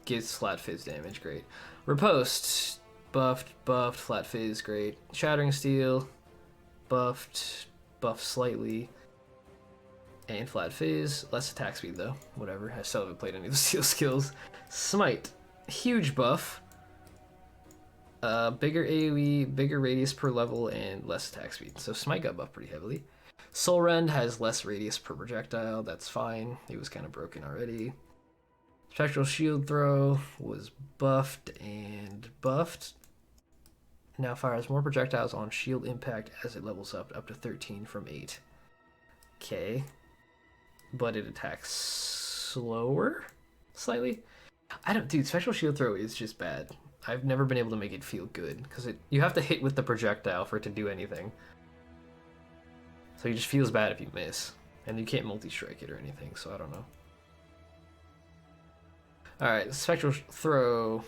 gives flat fizz damage, great. Riposte, buffed, flat fizz, great. Shattering Steel, buffed slightly, and flat fizz, less attack speed though, whatever, I still haven't played any of the steel skills. Smite, huge buff. Bigger AoE, bigger radius per level, and less attack speed. So Smite got buffed pretty heavily. Soul Rend has less radius per projectile, that's fine. It was kind of broken already. Spectral Shield Throw was buffed and buffed. Now fires more projectiles on shield impact as it levels up to 13 from 8. Okay. But it attacks slower? Slightly? Dude, Spectral Shield Throw is just bad. I've never been able to make it feel good, because you have to hit with the projectile for it to do anything. So it just feels bad if you miss. And you can't multi-strike it or anything, so I don't know. Alright, Spectral Throw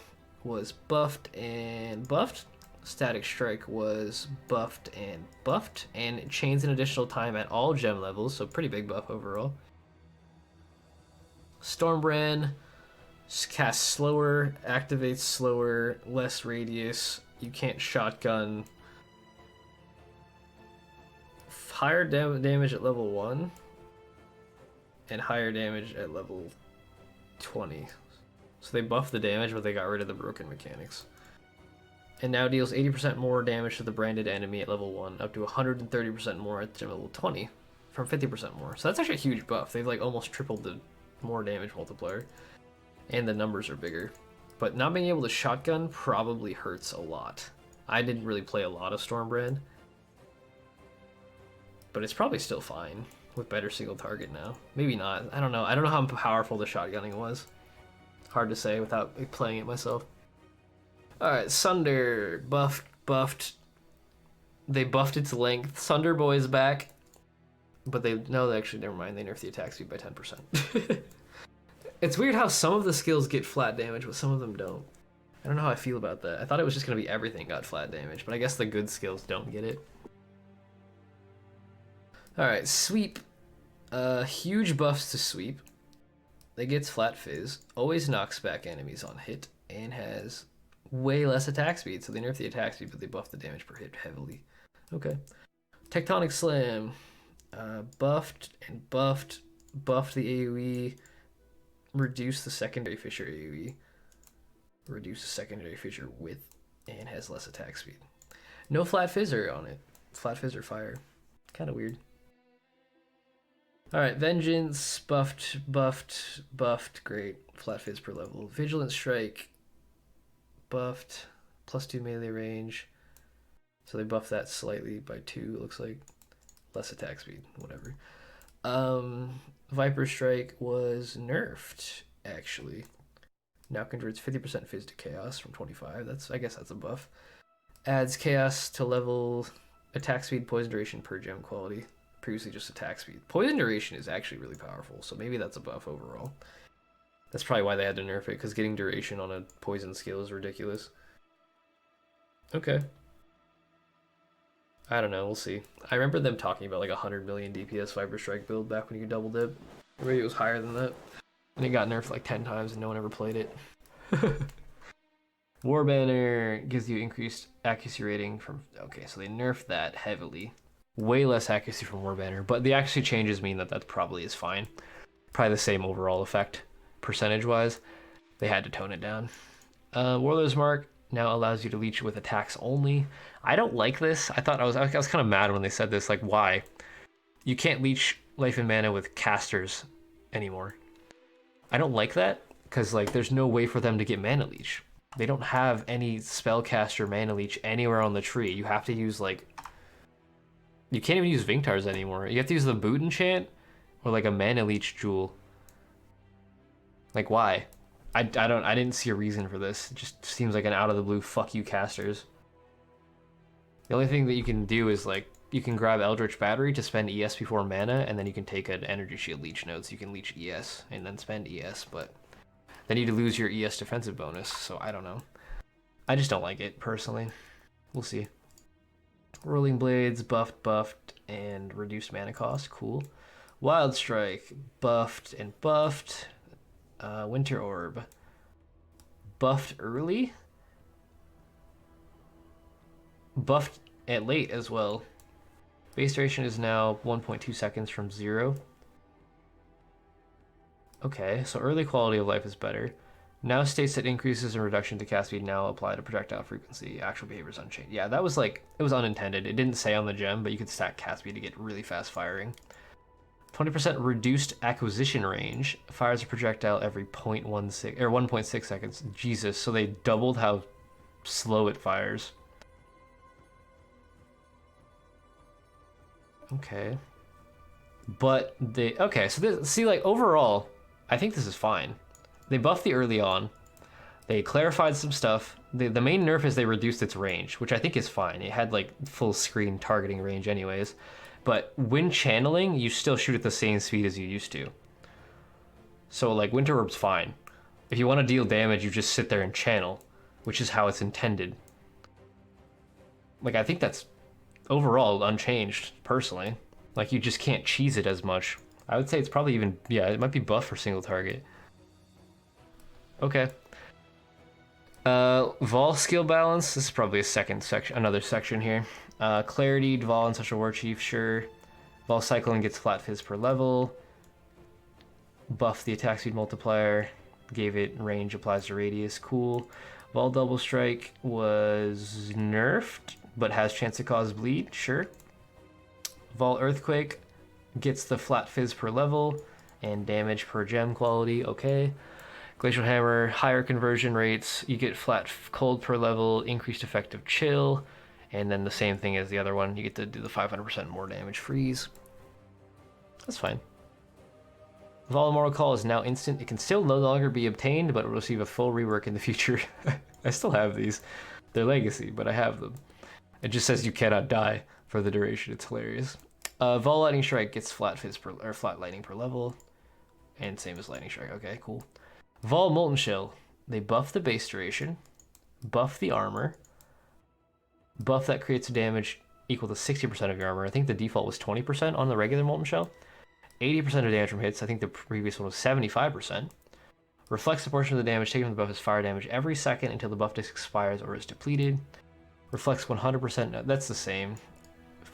was buffed and buffed. Static Strike was buffed, and it chains an additional time at all gem levels, so pretty big buff overall. Stormbrand casts slower, activates slower, less radius. You can't shotgun. Higher damage at level 1 and higher damage at level 20. So they buffed the damage, but they got rid of the broken mechanics. And now deals 80% more damage to the branded enemy at level 1, up to 130% more at level 20, from 50% more. So that's actually a huge buff. They've like almost tripled the more damage multiplier. And the numbers are bigger. But not being able to shotgun probably hurts a lot. I didn't really play a lot of Stormbrand, but it's probably still fine. with better single target now. Maybe not. I don't know. I don't know how powerful the shotgunning was. Hard to say without playing it myself. Alright, Sunder. Buffed. They buffed its length. Sunder Boy's back. But actually, never mind. They nerfed the attack speed by 10%. It's weird how some of the skills get flat damage, but some of them don't. I don't know how I feel about that. I thought it was just going to be everything got flat damage, but I guess the good skills don't get it. Alright, Sweep. Huge buffs to Sweep. They gets flat fizz, always knocks back enemies on hit, and has way less attack speed. So they nerf the attack speed, but they buff the damage per hit heavily. Okay. Tectonic Slam. Buffed and buffed. Buffed the AoE. Reduced the secondary fissure AoE. Reduce the secondary fissure width, and has less attack speed. No flat fizzer on it. Flat fizzer fire. Kind of weird. Alright, Vengeance, buffed, great. Flat fizz per level. Vigilant Strike, buffed, +2 melee range. So they buffed that slightly by 2, it looks like. Less attack speed, whatever. Viper Strike was nerfed, actually. Now converts 50% fizz to chaos from 25. I guess that's a buff. Adds chaos to level, attack speed, poison duration per gem quality. Previously just attack speed. Poison duration is actually really powerful, so maybe that's a buff overall. That's probably why they had to nerf it, because getting duration on a poison skill is ridiculous. Okay. I don't know, we'll see. I remember them talking about like 100 million DPS Viper Strike build back when you double dip. Maybe it was higher than that. And it got nerfed like 10 times and no one ever played it. War Banner gives you increased accuracy rating from... Okay, so they nerfed that heavily. Way less accuracy from War Banner, but the accuracy changes mean that probably is fine. Probably the same overall effect, percentage-wise. They had to tone it down. Warlord's Mark now allows you to leech with attacks only. I don't like this. I was kind of mad when they said this. Like, why? You can't leech life and mana with casters anymore. I don't like that because like there's no way for them to get mana leech. They don't have any spellcaster mana leech anywhere on the tree. You have to use like... You can't even use Vingtars anymore. You have to use the boot enchant or like a mana leech jewel. Like why? I didn't see a reason for this. It just seems like an out of the blue fuck you casters. The only thing that you can do is like you can grab Eldritch Battery to spend ES before mana, and then you can take an Energy Shield leech node, so you can leech ES and then spend ES, but then you lose your ES defensive bonus, so I don't know. I just don't like it personally. We'll see. Rolling Blades, buffed, and reduced mana cost. Cool. Wild Strike, buffed and buffed. Winter Orb, buffed early. Buffed at late as well. Base duration is now 1.2 seconds from 0. Okay, so early quality of life is better. Now states that increases in reduction to cast speed now apply to projectile frequency. Actual behavior is unchanged. Yeah, that was like, it was unintended. It didn't say on the gem, but you could stack cast speed to get really fast firing. 20% reduced acquisition range. Fires a projectile every 0.16 or 1.6 seconds. Jesus, so they doubled how slow it fires. Okay. But they... Okay, so this, see, like, overall, I think this is fine. They buffed the early on. They clarified some stuff. The main nerf is they reduced its range, which I think is fine. It had, like, full screen targeting range anyways. But when channeling, you still shoot at the same speed as you used to. So, like, Winter Orb's fine. If you want to deal damage, you just sit there and channel, which is how it's intended. Like, I think that's overall unchanged, personally. Like, you just can't cheese it as much. I would say it's probably even... Yeah, it might be buff for single target. Okay. Vaal skill balance. This is probably another section here. Clarity, Vaal and Social War Chief, sure. Vaal cycling gets flat fizz per level. Buff the attack speed multiplier. Gave it range applies to radius, cool. Vaal double strike was nerfed, but has chance to cause bleed, sure. Vaal earthquake gets the flat fizz per level and damage per gem quality, okay. Glacial Hammer, higher conversion rates, you get flat cold per level, increased effective chill, and then the same thing as the other one, you get to do the 500% more damage freeze. That's fine. Vaal Immortal Call is now instant. It can still no longer be obtained, but it will receive a full rework in the future. I still have these. They're legacy, but I have them. It just says you cannot die for the duration. It's hilarious. Vaal Lightning Strike gets flat lightning per level. And same as Lightning Strike. Okay, cool. Vaal Molten Shell. They buff the base duration, buff the armor, buff that creates damage equal to 60% of your armor. I think the default was 20% on the regular Molten Shell. 80% of damage from hits. I think the previous one was 75%. Reflects the portion of the damage taken from the buff as fire damage every second until the buff disc expires or is depleted. Reflects 100%. No, that's the same.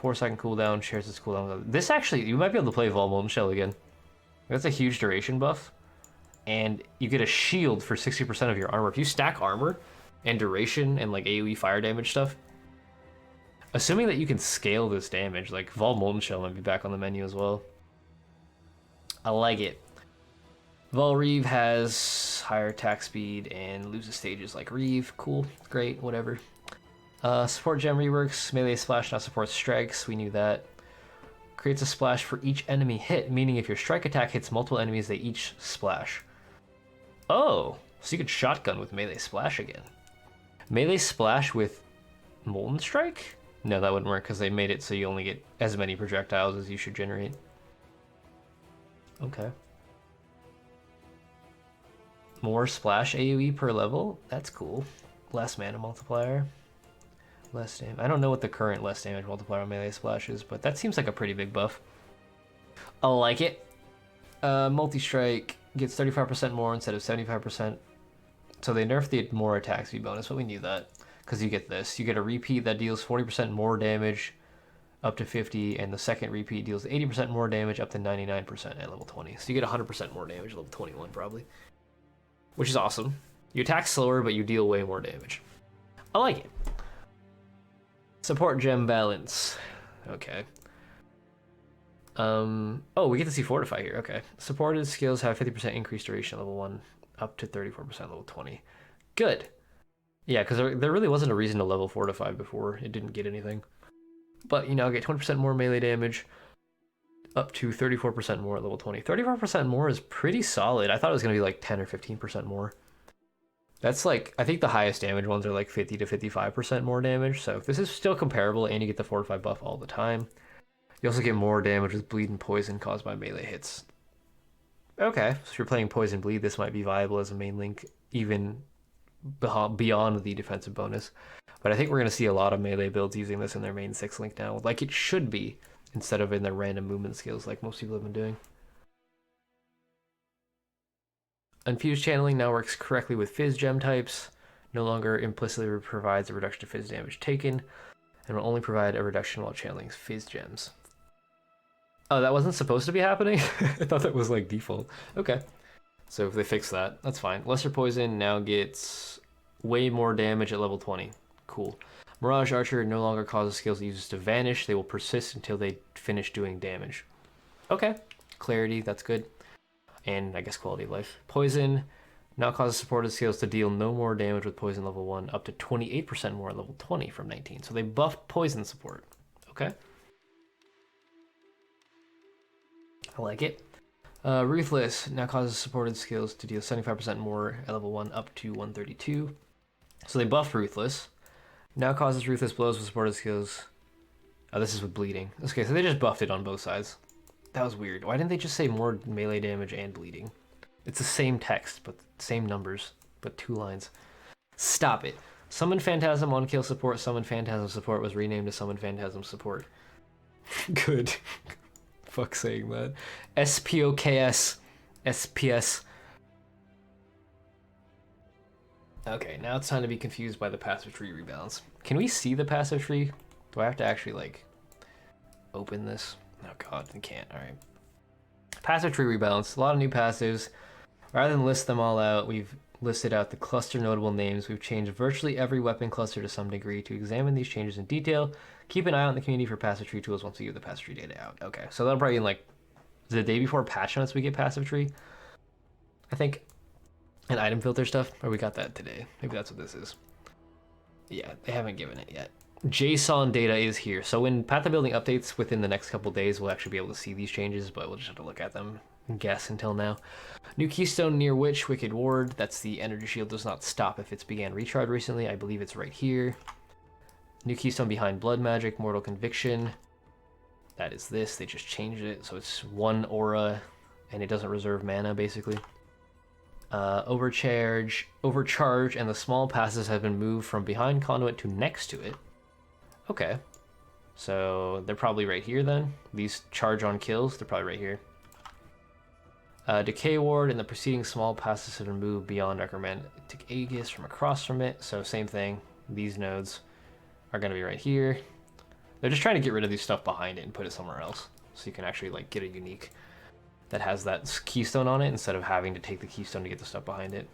4-second cooldown. Shares its cooldown. This actually, you might be able to play Vaal Molten Shell again. That's a huge duration buff. And you get a shield for 60% of your armor. If you stack armor and duration and like AoE fire damage stuff, assuming that you can scale this damage, like Vaal Molten Shell might be back on the menu as well. I like it. Vaal Reeve has higher attack speed and loses stages like Reeve. Cool, great, whatever. Support gem reworks. Melee splash now supports strikes. We knew that. Creates a splash for each enemy hit, meaning if your strike attack hits multiple enemies, they each splash. Oh, so you could shotgun with melee splash again. Melee splash with Molten Strike? No, that wouldn't work because they made it so you only get as many projectiles as you should generate. Okay. More splash AoE per level? That's cool. Less mana multiplier. Less damage. I don't know what the current less damage multiplier on melee splash is, but that seems like a pretty big buff. I like it. Multi-strike gets 35% more instead of 75%. So they nerfed the more attack speed bonus, but we knew that. Because you get this. You get a repeat that deals 40% more damage up to 50, and the second repeat deals 80% more damage up to 99% at level 20. So you get 100% more damage at level 21 probably. Which is awesome. You attack slower, but you deal way more damage. I like it. Support gem balance. Okay. Oh, we get to see Fortify here. Okay. Supported skills have 50% increased duration at level 1, up to 34% level 20. Good. Yeah, because there really wasn't a reason to level Fortify before. It didn't get anything. But you now get 20% more melee damage, up to 34% more at level 20. 34% more is pretty solid. I thought it was going to be like 10 or 15% more. That's like, I think the highest damage ones are like 50 to 55% more damage. So this is still comparable, and you get the Fortify buff all the time. You also get more damage with bleed and poison caused by melee hits. Okay, so if you're playing Poison Bleed, this might be viable as a main link, even beyond the defensive bonus. But I think we're going to see a lot of melee builds using this in their main 6 link now, like it should be, instead of in their random movement skills like most people have been doing. Infused Channeling now works correctly with Fizz gem types, no longer implicitly provides a reduction to Fizz damage taken, and will only provide a reduction while channeling Fizz gems. Oh, that wasn't supposed to be happening? I thought that was like default. Okay. So if they fix that, that's fine. Lesser Poison now gets way more damage at level 20. Cool. Mirage Archer no longer causes skills it uses to vanish. They will persist until they finish doing damage. Okay. Clarity, that's good. And I guess quality of life. Poison now causes supported skills to deal no more damage with Poison level 1, up to 28% more at level 20 from 19. So they buffed Poison support. Okay. I like it. Ruthless now causes supported skills to deal 75% more at level 1 up to 132. So they buffed Ruthless. Now causes Ruthless blows with supported skills. Oh, this is with bleeding. Okay, so they just buffed it on both sides. That was weird. Why didn't they just say more melee damage and bleeding? It's the same text, but same numbers, but 2 lines. Stop it. Summon Phantasm on kill support, Summon Phantasm support was renamed to Summon Phantasm support. Good. Fuck saying that. SPOKS. SPS. Okay, now it's time to be confused by the passive tree rebalance. Can we see the passive tree? Do I have to actually, like, open this? Oh god, I can't. Alright. Passive tree rebalance. A lot of new passives. Rather than list them all out, we've listed out the cluster notable names. We've changed virtually every weapon cluster to some degree. To examine these changes in detail, keep an eye on the community for passive tree tools once we give the passive tree data out. Okay, so that'll probably be in like the day before patch notes we get passive tree. I think. And item filter stuff. Or we got that today. Maybe that's what this is. Yeah, they haven't given it yet. JSON data is here. So when Path of Building updates within the next couple days, we'll actually be able to see these changes, but we'll just have to look at them and guess until now. New keystone near which Wicked Ward. That's the energy shield does not stop if it's began recharge recently. I believe it's right here. New keystone behind Blood Magic, Mortal Conviction. That is this. They just changed it. So it's one aura and it doesn't reserve mana basically. Overcharge, and the small passes have been moved from behind Conduit to next to it. Okay. So they're probably right here then. These charge on kills, they're probably right here. Decay Ward and the preceding small passes have been moved beyond Necromantic Aegis from across from it. So same thing. These nodes are going to be right here. They're just trying to get rid of these stuff behind it and put it somewhere else. So you can actually like get a unique that has that keystone on it instead of having to take the keystone to get the stuff behind it.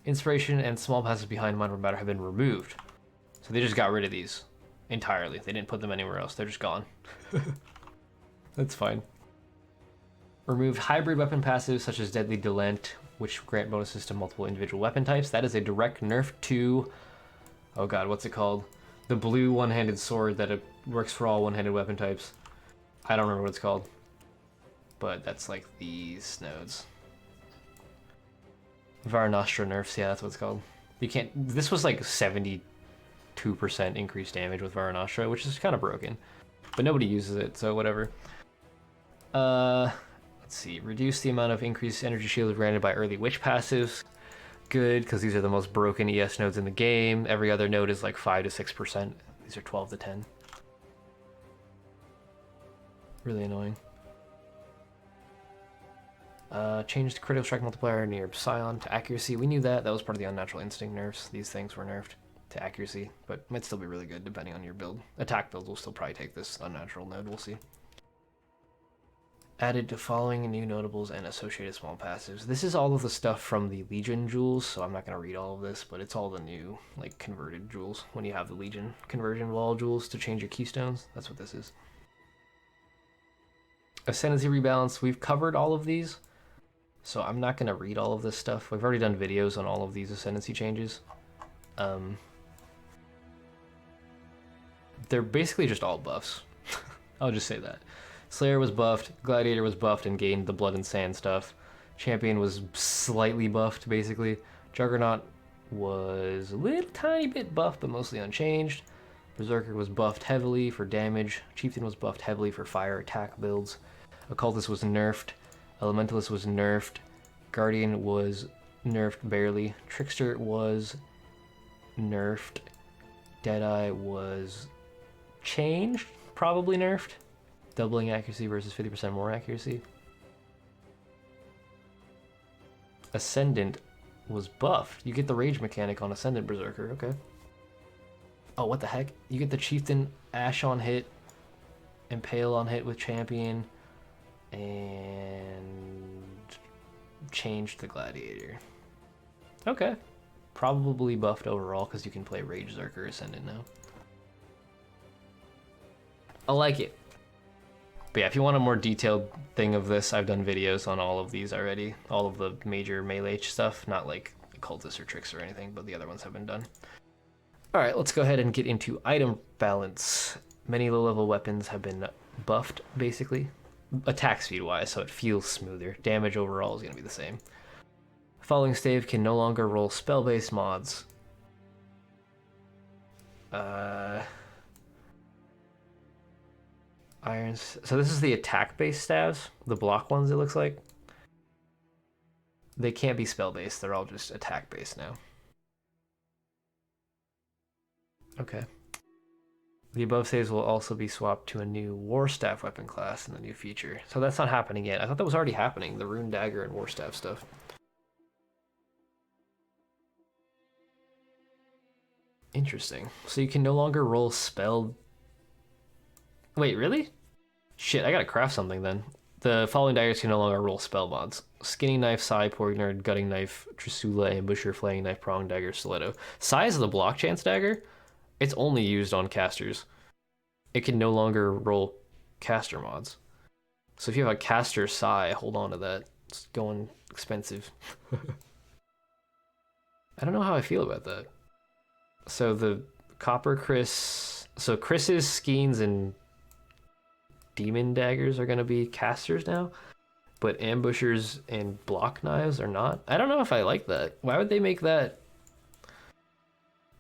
Inspiration and small passes behind Mind Over Matter have been removed. So they just got rid of these entirely. They didn't put them anywhere else. They're just gone. That's fine. Removed hybrid weapon passives such as Deadly Delent, which grant bonuses to multiple individual weapon types. That is a direct nerf to... Oh god, what's it called? The blue one-handed sword that works for all one-handed weapon types. I don't remember what it's called. But that's like these nodes. Varanastra nerfs, yeah, that's what it's called. You can't... This was like 72% increased damage with Varanastra, which is kind of broken. But nobody uses it, so whatever. Let's see. Reduce the amount of increased energy shield granted by early witch passives. Good, because these are the most broken ES nodes in the game. Every other node is like 5 to 6%. These are 12 to 10. Really annoying. Changed critical strike multiplier near Psion to accuracy. We knew that. That was part of the unnatural instinct nerfs. These things were nerfed to accuracy, but might still be really good depending on your build. Attack builds will still probably take this unnatural node. We'll see. Added to following new notables and associated small passives. This is all of the stuff from the Legion jewels, so I'm not going to read all of this, but it's all the new, like, converted jewels. When you have the Legion conversion wall jewels to change your keystones, that's what this is. Ascendancy rebalance. We've covered all of these, so I'm not going to read all of this stuff. We've already done videos on all of these Ascendancy changes. They're basically just all buffs. I'll just say that. Slayer was buffed, Gladiator was buffed and gained the Blood and Sand stuff. Champion was slightly buffed, basically. Juggernaut was a little tiny bit buffed, but mostly unchanged. Berserker was buffed heavily for damage. Chieftain was buffed heavily for fire attack builds. Occultist was nerfed. Elementalist was nerfed. Guardian was nerfed barely. Trickster was nerfed. Deadeye was changed, probably nerfed. Doubling accuracy versus 50% more accuracy. Ascendant was buffed. You get the rage mechanic on Ascendant Berserker, okay. Oh, what the heck? You get the Chieftain Ash on hit, Impale on hit with Champion, and changed the Gladiator. Okay. Probably buffed overall because you can play Rage Berserker Ascendant now. I like it. But yeah, if you want a more detailed thing of this, I've done videos on all of these already. All of the major melee stuff, not like Occultist or Tricks or anything, but the other ones have been done. Alright, let's go ahead and get into item balance. Many low-level weapons have been buffed, basically. Attack speed-wise, so it feels smoother. Damage overall is going to be the same. Falling Stave can no longer roll spell-based mods. Irons. So this is the attack-based staves, the block ones it looks like. They can't be spell-based, they're all just attack-based now. Okay. The above saves will also be swapped to a new War Staff weapon class in the new feature. So that's not happening yet. I thought that was already happening, the Rune Dagger and War Staff stuff. Interesting. So you can no longer roll spell... Wait, really? Shit, I gotta craft something then. The following daggers can no longer roll spell mods. Skinning Knife, Sai, Poignard, Gutting Knife, Trisula, Ambusher, Flaying Knife, Prong Dagger, Stiletto. Sai is the block chance dagger. It's only used on casters. It can no longer roll caster mods. So if you have a caster Sai, hold on to that. It's going expensive. I don't know how I feel about that. So the Copper Chris. So Chris's skeins and demon daggers are gonna be casters now, but ambushers and block knives are not. I don't know if I like that. Why would they make that?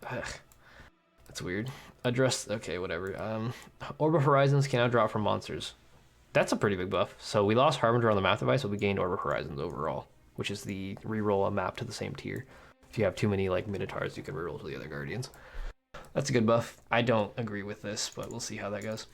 Ugh, that's weird. Address. Okay, whatever. Orb of Horizons can now drop from monsters. That's a pretty big buff. So we lost Harbinger on the map device, but we gained Orb of Horizons overall, which is the reroll a map to the same tier. If you have too many like Minotaurs, you can reroll to the other Guardians. That's a good buff. I don't agree with this, but we'll see how that goes.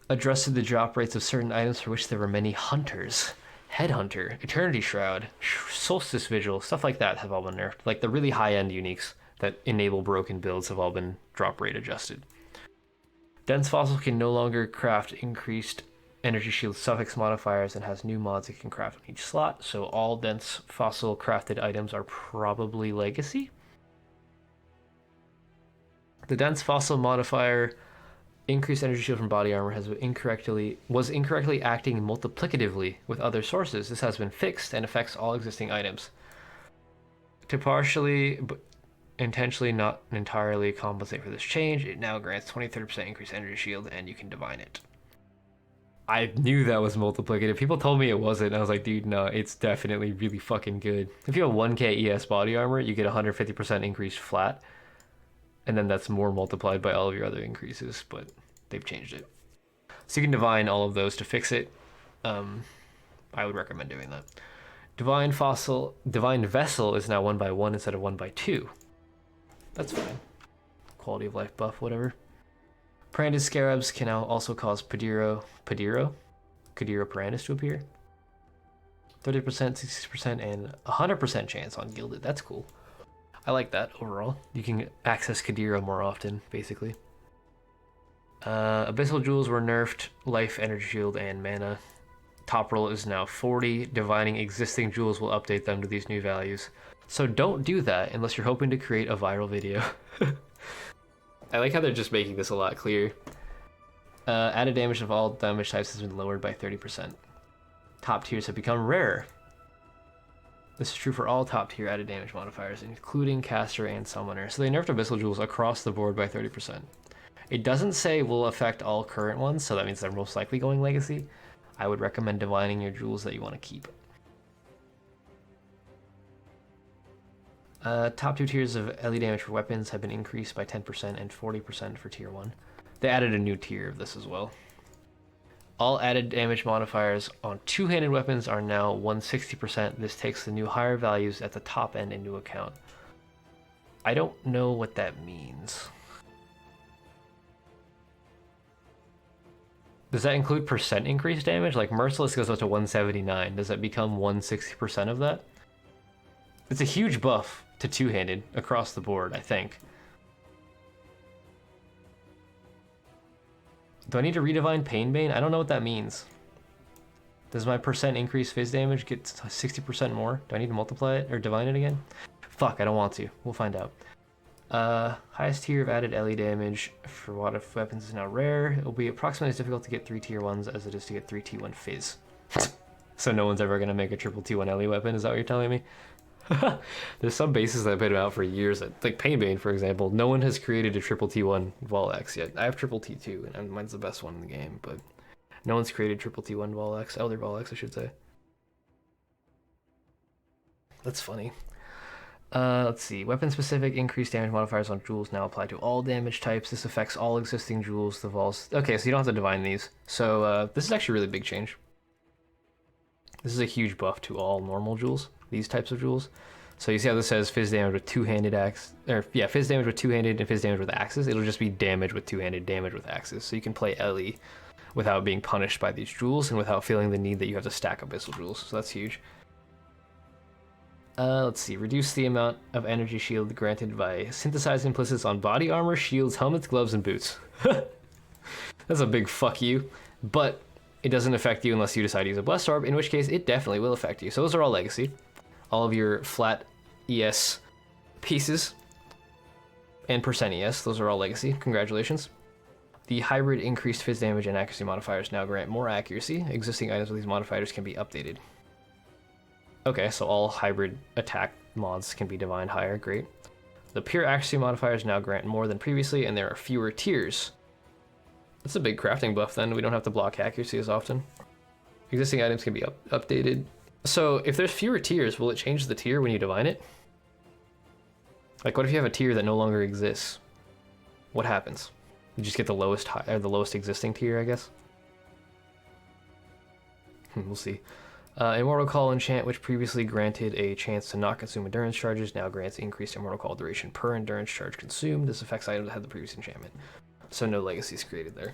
Adjusted the drop rates of certain items for which there were many hunters. Headhunter, Eternity Shroud, Solstice Vigil, stuff like that have all been nerfed. Like the really high-end uniques that enable broken builds have all been drop rate adjusted. Dense Fossil can no longer craft increased energy shield suffix modifiers and has new mods it can craft on each slot, so all Dense Fossil crafted items are probably Legacy. The Dense Fossil modifier increased energy shield from body armor was incorrectly acting multiplicatively with other sources. This has been fixed and affects all existing items. To partially but intentionally not entirely compensate for this change, it now grants 20-30% increased energy shield and you can divine it. I knew that was multiplicative. People told me it wasn't, and I was like, dude, no, it's definitely really fucking good. If you have 1k ES body armor, you get 150% increased flat, and then that's more multiplied by all of your other increases, but they've changed it. So you can divine all of those to fix it. I would recommend doing that. Divine Vessel is now 1x1 instead of 1x2. That's fine. Quality of life buff, whatever. Parandus Scarabs can now also cause Kadiro Parandus to appear. 30%, 60%, and 100% chance on Gilded. That's cool. I like that overall. You can access Kadiro more often, basically. Abyssal Jewels were nerfed, life, energy shield, and mana. Top roll is now 40. Divining existing jewels will update them to these new values. So don't do that unless you're hoping to create a viral video. I like how they're just making this a lot clearer. Added damage of all damage types has been lowered by 30%. Top tiers have become rarer. This is true for all top tier added damage modifiers, including caster and summoner. So they nerfed Abyssal Jewels across the board by 30%. It doesn't say will affect all current ones, so that means they're most likely going Legacy. I would recommend divining your jewels that you want to keep. Top 2 tiers of LE damage for weapons have been increased by 10% and 40% for tier 1. They added a new tier of this as well. All added damage modifiers on two-handed weapons are now 160%. This takes the new higher values at the top end into account. I don't know what that means. Does that include percent increased damage? Like Merciless goes up to 179. Does that become 160% of that? It's a huge buff to two-handed across the board, I think. Do I need to redivine Painbane? I don't know what that means. Does my percent increase phys damage get 60% more? Do I need to multiply it or divine it again? Fuck, I don't want to. We'll find out. Highest tier of added LE damage for what if weapons is now rare. It will be approximately as difficult to get 3 tier 1s as it is to get 3 T1 fizz. So no one's ever going to make a triple T1 LE weapon, is that what you're telling me? There's some bases that have been out for years, like Painbane, for example. No one has created a triple T1 Vaal X yet. I have triple T2, and mine's the best one in the game, but no one's created triple T1 Vaal X, Elder Vaal X, I should say. That's funny. Let's see. Weapon-specific increased damage modifiers on jewels now apply to all damage types. This affects all existing jewels. The Vaals. Okay, so you don't have to divine these. So this is actually a really big change. This is a huge buff to all normal jewels. These types of jewels. So you see how this says fizz damage with two-handed axe, or yeah, fizz damage with two-handed and fizz damage with axes. It'll just be damage with two-handed, damage with axes. So you can play LE without being punished by these jewels and without feeling the need that you have to stack Abyssal Jewels. So that's huge. Let's see. Reduce the amount of energy shield granted by synthesized implicits on body armor, shields, helmets, gloves, and boots. That's a big fuck you. But it doesn't affect you unless you decide to use a Blessed Orb, in which case it definitely will affect you. So those are all Legacy. All of your flat ES pieces and percent ES, those are all Legacy. Congratulations. The hybrid increased fizz damage and accuracy modifiers now grant more accuracy. Existing items with these modifiers can be updated. Okay, so all hybrid attack mods can be divined higher. Great. The pure accuracy modifiers now grant more than previously, and there are fewer tiers. That's a big crafting buff then. We don't have to block accuracy as often. Existing items can be updated. So if there's fewer tiers, will it change the tier when you divine it? Like, what if you have a tier that no longer exists? What happens? You just get the lowest the lowest existing tier, I guess. We'll see. Immortal Call enchant, which previously granted a chance to not consume endurance charges, now grants increased Immortal Call duration per endurance charge consumed. This affects items that had the previous enchantment. So no legacies created there.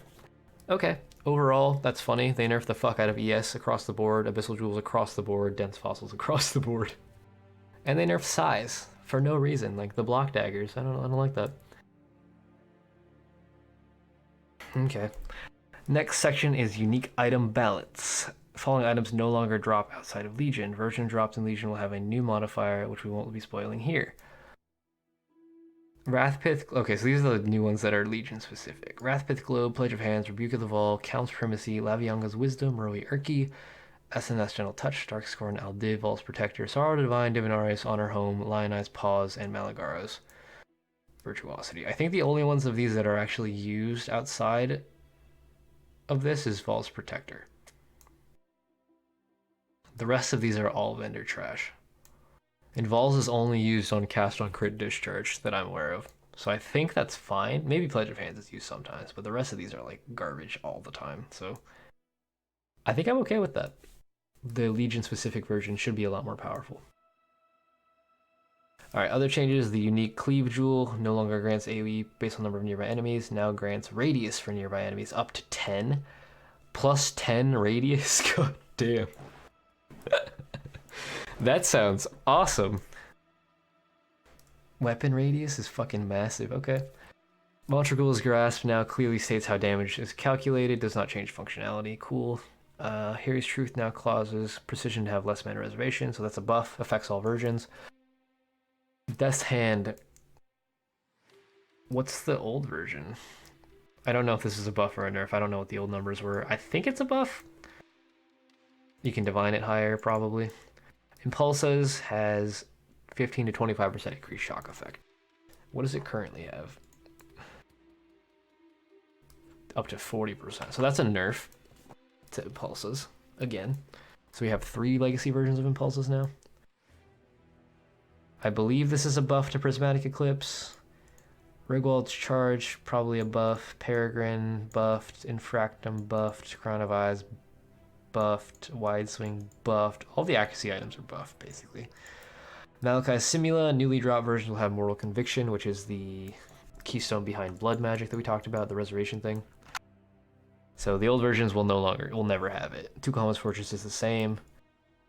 Okay. Overall, that's funny. They nerfed the fuck out of ES across the board, Abyssal Jewels across the board, Dense Fossils across the board. And they nerfed size for no reason, like the block daggers. I don't like that. Okay. Next section is unique item balance. Following items no longer drop outside of Legion. Version drops in Legion will have a new modifier, which we won't be spoiling here. Wrathpith, okay, so these are the new ones that are Legion specific. Wrathpith Globe, Pledge of Hands, Rebuke of the Vaal, Count's Primacy, Lavianga's Wisdom, Roi Urki, SNS Gentle Touch, Darkscorn, Aldiv, Vault's Protector, Sorrow Divine, Divinaris, Honor Home, Lionized Paws, and Malagaro's Virtuosity. I think the only ones of these that are actually used outside of this is Vault's Protector. The rest of these are all vendor trash. And Vaal's is only used on cast on crit discharge that I'm aware of. So I think that's fine. Maybe Pledge of Hands is used sometimes, but the rest of these are like garbage all the time. So I think I'm okay with that. The Legion specific version should be a lot more powerful. Alright, other changes. The unique Cleave Jewel no longer grants AoE based on number of nearby enemies. Now grants radius for nearby enemies up to 10. Plus 10 radius? God damn. That sounds awesome. Weapon radius is fucking massive. Okay. Montragul's Grasp now clearly states how damage is calculated. Does not change functionality. Cool. Harry's Truth now clauses precision to have less mana reservation. So that's a buff. Affects all versions. Death's Hand. What's the old version? I don't know if this is a buff or a nerf. I don't know what the old numbers were. I think it's a buff. You can divine it higher, probably. Impulses has 15 to 25% increased shock effect. What does it currently have? Up to 40%. So that's a nerf to Impulses, again. So we have 3 legacy versions of Impulses now. I believe this is a buff to Prismatic Eclipse. Rigwald's Charge, probably a buff. Peregrine, buffed. Infractum, buffed. Crown of Eyes, buffed. Wide Swing, buffed. All the accuracy items are buffed, basically. Malachi's Simula, newly dropped version will have Mortal Conviction, which is the keystone behind blood magic that we talked about, the resurrection thing. So the old versions will never have it. Tucum's Fortress is the same.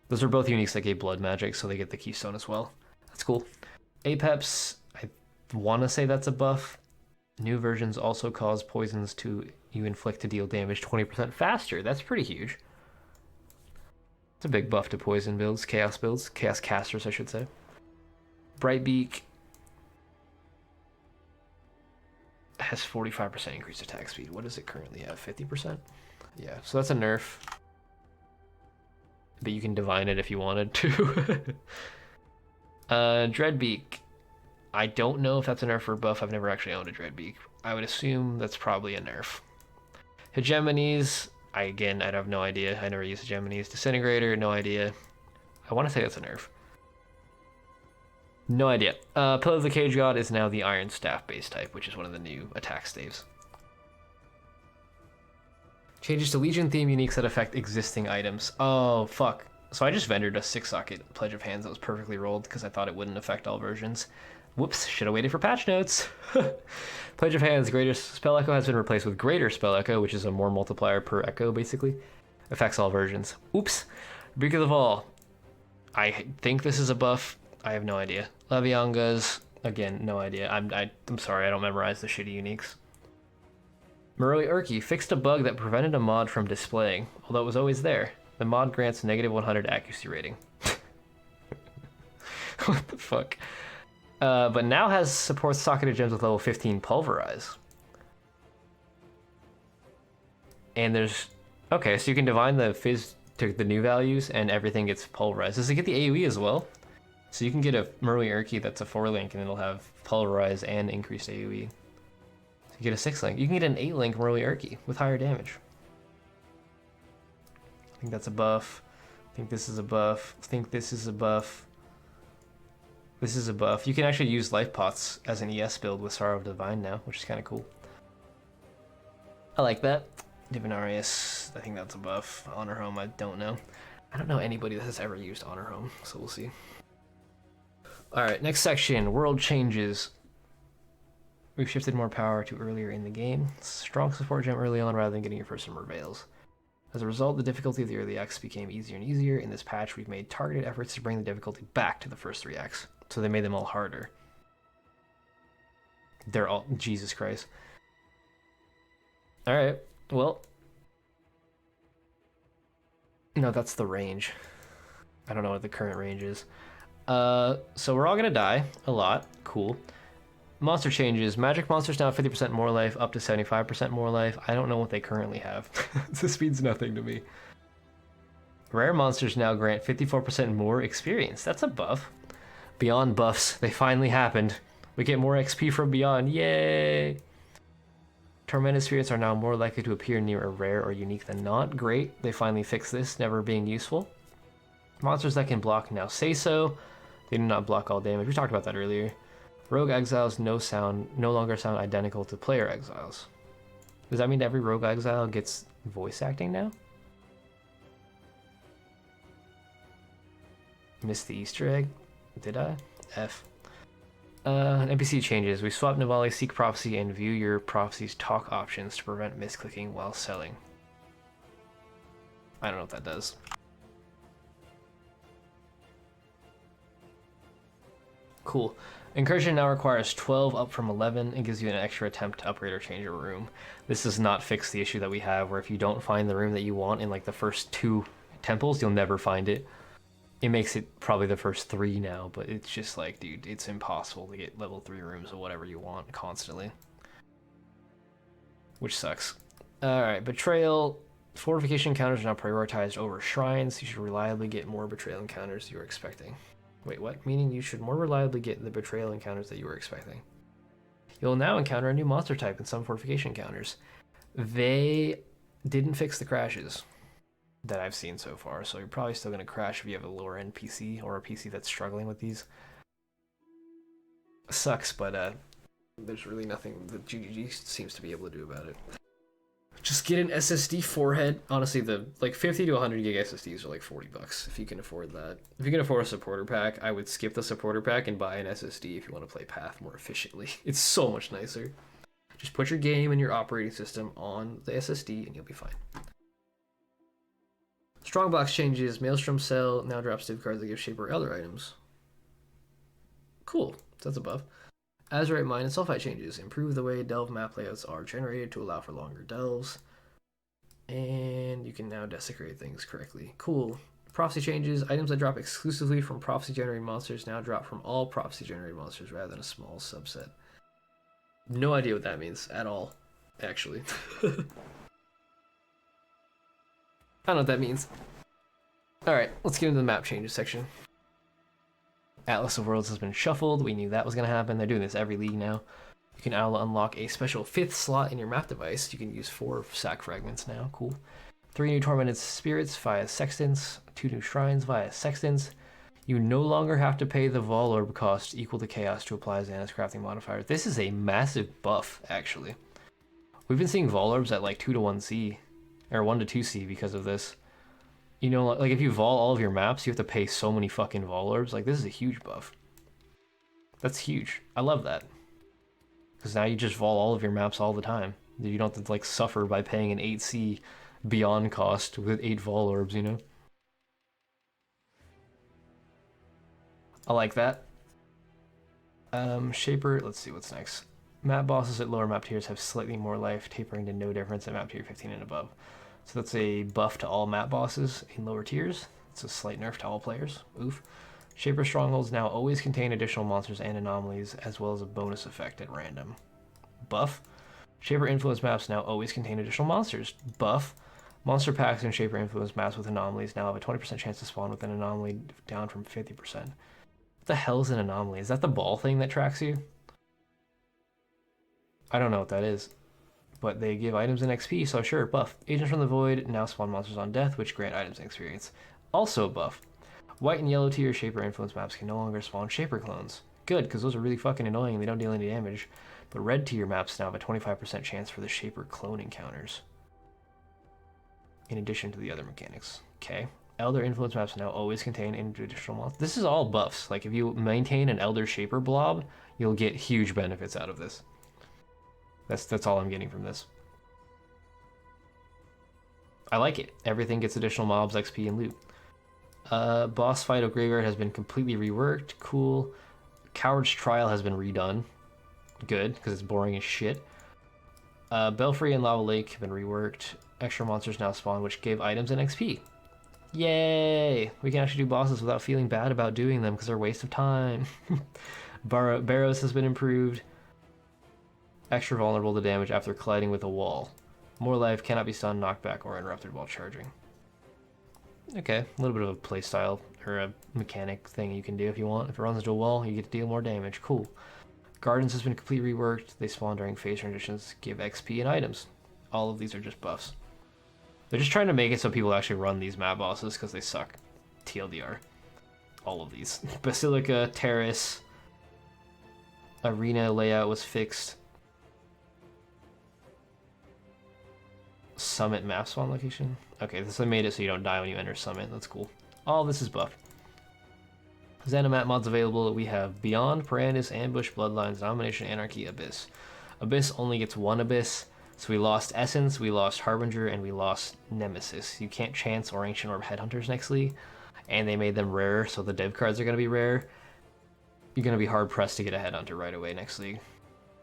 Those are both uniques that gave blood magic, so they get the keystone as well. That's cool. Apeps, I want to say that's a buff. New versions also cause poisons to you inflict to deal damage 20% faster. That's pretty huge. It's a big buff to poison builds, chaos casters, I should say. Brightbeak has 45% increased attack speed. What does it currently have? 50%? Yeah, so that's a nerf. But you can divine it if you wanted to. Dreadbeak. I don't know if that's a nerf or a buff. I've never actually owned a Dreadbeak. I would assume that's probably a nerf. Hegemonies. I have no idea. I never used Hegemonies. Disintegrator, no idea. I want to say that's a nerf. No idea. Pillar of the Cage God is now the Iron Staff base type, which is one of the new attack staves. Changes to Legion theme uniques that affect existing items. Oh, fuck. So I just vendored a 6-socket Pledge of Hands that was perfectly rolled because I thought it wouldn't affect all versions. Whoops, should have waited for patch notes. Pledge of Hands, Greater Spell Echo has been replaced with Greater Spell Echo, which is a more multiplier per echo, basically. Affects all versions. Oops. Rebuke of the Vaal. I think this is a buff. I have no idea. Lavianga's, again, no idea. I'm sorry, I don't memorize the shitty uniques. Roi Urki fixed a bug that prevented a mod from displaying, although it was always there. The mod grants negative 100 accuracy rating. What the fuck? But now supports socketed gems with level 15 Pulverize. And there's... Okay, so you can divine the fizz to the new values and everything gets pulverized. Does it get the AoE as well? So you can get a Murray Urki that's a 4-link and it'll have Pulverize and increased AoE. So you get a 6-link. You can get an 8-link Murray Urki with higher damage. I think that's a buff. I think this is a buff. I think this is a buff. This is a buff. You can actually use Life Pots as an ES build with Sorrow of Divine now, which is kind of cool. I like that. Divinarius, I think that's a buff. Honor Home, I don't know. I don't know anybody that has ever used Honor Home, so we'll see. Alright, next section, World Changes. We've shifted more power to earlier in the game. Strong support gem early on rather than getting your first Summer Veils. As a result, the difficulty of the early X became easier and easier. In this patch, we've made targeted efforts to bring the difficulty back to the first 3 X. So they made them all harder. They're all... Jesus Christ. Alright, well... No, that's the range. I don't know what the current range is. So we're all gonna die a lot. Cool. Monster changes. Magic monsters now have 50% more life, up to 75% more life. I don't know what they currently have. This means nothing to me. Rare monsters now grant 54% more experience. That's a buff. Beyond buffs. They finally happened. We get more XP from Beyond. Yay! Tormented spirits are now more likely to appear near a rare or unique than not. Great. They finally fixed this, never being useful. Monsters that can block now say so. They do not block all damage. We talked about that earlier. Rogue Exiles no longer sound identical to player Exiles. Does that mean every Rogue Exile gets voice acting now? Missed the Easter egg? Did I? F. NPC changes. We swapped Navali Seek Prophecy and view your prophecy's talk options to prevent misclicking while selling. I don't know what that does. Cool. Incursion now requires 12 up from 11 and gives you an extra attempt to upgrade or change your room. This does not fix the issue that we have where if you don't find the room that you want in like the first 2 temples, you'll never find it. It makes it probably the first 3 now, but it's just like, dude, it's impossible to get level 3 rooms of whatever you want constantly. Which sucks. Alright, Betrayal. Fortification encounters are now prioritized over shrines. You should reliably get more betrayal encounters you were expecting. Wait, what? Meaning you should more reliably get the betrayal encounters that you were expecting. You'll now encounter a new monster type in some fortification encounters. They didn't fix the crashes that I've seen so far, so you're probably still going to crash if you have a lower end PC or a PC that's struggling with these. Sucks, but there's really nothing that GGG seems to be able to do about it. Just get an SSD forehead. Honestly, the like 50 to 100 gig SSDs are like $40 if you can afford that. If you can afford a supporter pack, I would skip the supporter pack and buy an SSD if you want to play Path more efficiently. It's so much nicer. Just put your game and your operating system on the SSD and you'll be fine. Strongbox changes. Maelstrom Cell now drops div cards that give Shaper other items. Cool. That's a buff. Azurite Mine and Sulfite changes. Improve the way delve map layouts are generated to allow for longer delves. And you can now desecrate things correctly. Cool. Prophecy changes. Items that drop exclusively from prophecy-generated monsters now drop from all prophecy-generated monsters rather than a small subset. No idea what that means at all, actually. I don't know what that means. Alright, let's get into the map changes section. Atlas of Worlds has been shuffled. We knew that was going to happen. They're doing this every league now. You can now unlock a special 5th slot in your map device. You can use 4 sack fragments now. Cool. 3 new Tormented Spirits via Sextants. 2 new Shrines via Sextants. You no longer have to pay the Vaal Orb cost equal to Chaos to apply Xana's crafting modifier. This is a massive buff, actually. We've been seeing Vaal Orbs at like 2 to 1C, or 1 to 2C because of this. You know, like if you Vaal all of your maps, you have to pay so many fucking Vaal Orbs. Like, this is a huge buff. That's huge. I love that. Because now you just Vaal all of your maps all the time. You don't have to, like, suffer by paying an 8C Beyond cost with 8 Vaal Orbs, you know? I like that. Shaper, let's see what's next. Map bosses at lower map tiers have slightly more life, tapering to no difference at map tier 15 and above. So that's a buff to all map bosses in lower tiers. It's a slight nerf to all players. Oof. Shaper strongholds now always contain additional monsters and anomalies, as well as a bonus effect at random. Buff. Shaper influence maps now always contain additional monsters. Buff. Monster packs and Shaper influence maps with anomalies now have a 20% chance to spawn with an anomaly down from 50%. What the hell is an anomaly? Is that the ball thing that tracks you? I don't know what that is. But they give items and XP, so sure, buff. Agents from the Void now spawn monsters on death, which grant items and experience. Also a buff. White and yellow tier Shaper influence maps can no longer spawn Shaper clones. Good, because those are really fucking annoying and they don't deal any damage. But red tier maps now have a 25% chance for the Shaper clone encounters. In addition to the other mechanics. Okay. Elder influence maps now always contain additional monsters. This is all buffs. Like, if you maintain an Elder Shaper blob, you'll get huge benefits out of this. That's all I'm getting from this. I like it. Everything gets additional mobs, XP, and loot. Boss fight of Graveyard has been completely reworked. Cool. Coward's Trial has been redone. Good, because it's boring as shit. Belfry and Lava Lake have been reworked. Extra monsters now spawn, which gave items and XP. Yay! We can actually do bosses without feeling bad about doing them because they're a waste of time. Barrows has been improved. Extra vulnerable to damage after colliding with a wall. More life, cannot be stunned, knocked back, or interrupted while charging. Okay, a little bit of a playstyle or a mechanic thing you can do if you want. If it runs into a wall, you get to deal more damage. Cool. Gardens has been completely reworked. They spawn during phase transitions, give XP and items. All of these are just buffs. They're just trying to make it so people actually run these map bosses because they suck. TLDR. All of these. Basilica, Terrace, Arena layout was fixed. Summit map spawn location. Okay, this I made it so you don't die when you enter Summit. That's cool. All this is buffed. Xanamat mods available. We have Beyond, Parandus, Ambush, Bloodlines, Domination, Anarchy, Abyss. Abyss only gets one Abyss. So we lost Essence, we lost Harbinger, and we lost Nemesis. You can't chance or Ancient Orb Headhunters next league. And they made them rarer, so the dev cards are going to be rare. You're going to be hard-pressed to get a Headhunter right away next league.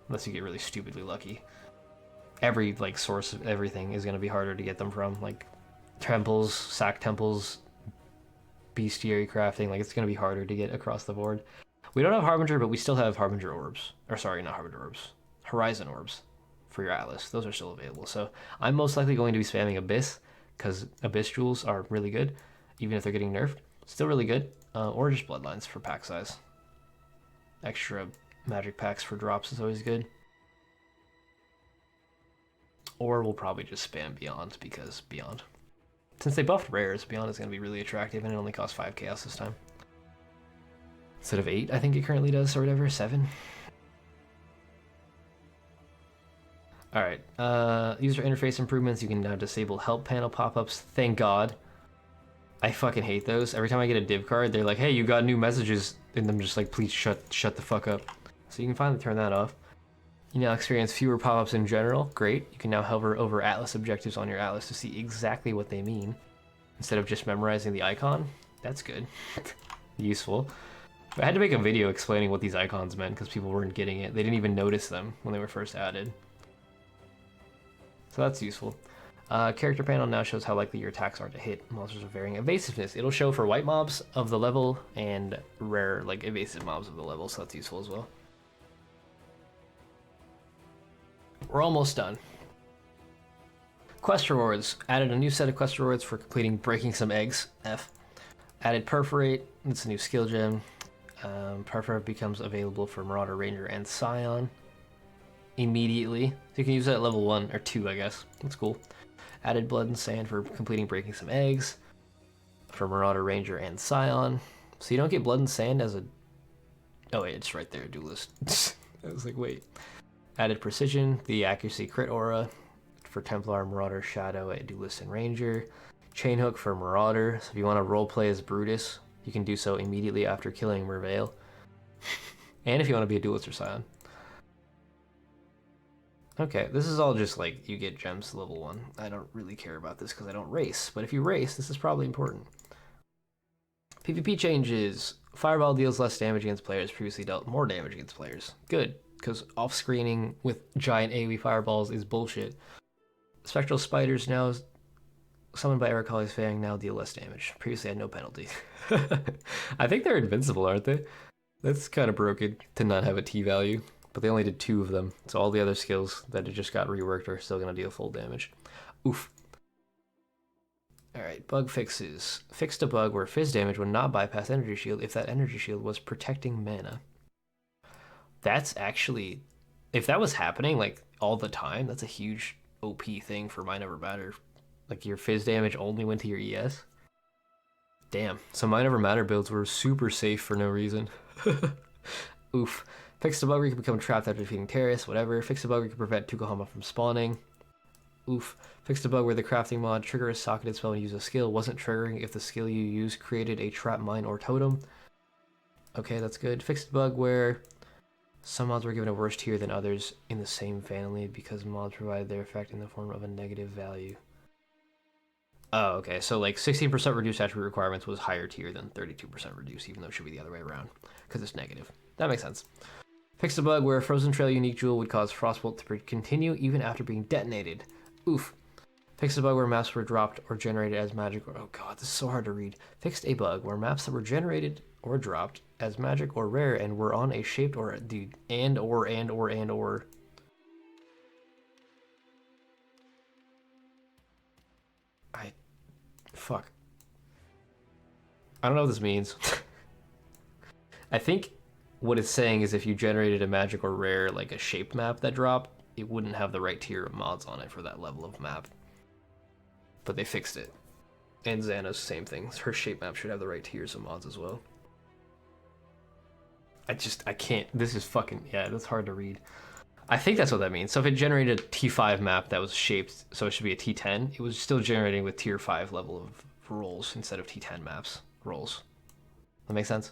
Unless you get really stupidly lucky. Every like source of everything is going to be harder to get them from, like temples, sack temples, bestiary crafting. Like, it's going to be harder to get across the board. We don't have Harbinger, but we still have Harbinger orbs, or sorry, not Harbinger orbs, Horizon orbs for your Atlas. Those are still available. So I'm most likely going to be spamming Abyss because Abyss jewels are really good, even if they're getting nerfed. Still really good, or just Bloodlines for pack size. Extra magic packs for drops is always good. Or we'll probably just spam Beyond because Beyond. Since they buffed rares, Beyond is going to be really attractive and it only costs 5 chaos this time. Instead of 8, I think it currently does, or whatever, 7. Alright, user interface improvements. You can now disable help panel pop-ups. Thank God. I fucking hate those. Every time I get a div card, they're like, hey, you got new messages, and I'm just like, please shut the fuck up. So you can finally turn that off. You now experience fewer pop-ups in general. Great. You can now hover over Atlas objectives on your Atlas to see exactly what they mean, instead of just memorizing the icon. That's good. Useful. I had to make a video explaining what these icons meant because people weren't getting it. They didn't even notice them when they were first added. So that's useful. Character panel now shows how likely your attacks are to hit monsters of varying evasiveness. It'll show for white mobs of the level and rare, like, evasive mobs of the level, so that's useful as well. We're almost done. Quest rewards. Added a new set of quest rewards for completing Breaking Some Eggs. F. Added Perforate. It's a new skill gem. Perforate becomes available for Marauder, Ranger, and Scion immediately. So you can use that at level 1 or 2, I guess. That's cool. Added Blood and Sand for completing Breaking Some Eggs for Marauder, Ranger, and Scion. So you don't get Blood and Sand as a... Oh wait, it's right there, Duelist. I was like, wait. Added Precision, the Accuracy Crit Aura for Templar, Marauder, Shadow, Duelist, and Ranger. Chainhook for Marauder, so if you want to roleplay as Brutus, you can do so immediately after killing Merveil. And if you want to be a Duelist or Scion. Okay, this is all just like, you get gems level 1. I don't really care about this because I don't race, but if you race, this is probably important. PvP changes. Fireball deals less damage against players, previously dealt more damage against players. Good, because off-screening with giant AoE fireballs is bullshit. Spectral Spiders now summoned by Ericali's Fang now deal less damage. Previously had no penalty. I think they're invincible, aren't they? That's kind of broken to not have a T value. But they only did 2 of them, so all the other skills that just got reworked are still going to deal full damage. Oof. Alright, bug fixes. Fixed a bug where fizz damage would not bypass energy shield if that energy shield was protecting mana. That's actually, if that was happening like all the time, that's a huge OP thing for Mind Over Matter. Like your fizz damage only went to your ES. Damn, so Mind Over Matter builds were super safe for no reason. Oof. Fixed a bug where you can become trapped after defeating terrorists, whatever. Fixed a bug where you can prevent Tukohama from spawning. Oof. Fixed a bug where the crafting mod trigger a socketed spell and use a skill wasn't triggering if the skill you use created a trap mine or totem. Okay, that's good. Fixed a bug where some mods were given a worse tier than others in the same family because mods provided their effect in the form of a negative value. Oh, okay. So like 16% reduced attribute requirements was higher tier than 32% reduced, even though it should be the other way around because it's negative. That makes sense. Fixed a bug where a Frozen Trail unique jewel would cause Frostbolt to continue even after being detonated. Oof. Fixed a bug where maps were dropped or generated as magic. Oh god, this is so hard to read. Fixed a bug where maps that were generated or dropped as magic or rare and were on a shaped or dude or. Fuck. I don't know what this means. I think what it's saying is if you generated a magic or rare, like a shaped map that dropped, it wouldn't have the right tier of mods on it for that level of map. But they fixed it. And Xana's same thing. Her shape map should have the right tiers of mods as well. I can't. This is fucking, yeah, that's hard to read. I think that's what that means. So if it generated a T5 map that was shaped, so it should be a T10, it was still generating with tier 5 level of rolls instead of T10 maps rolls. That makes sense?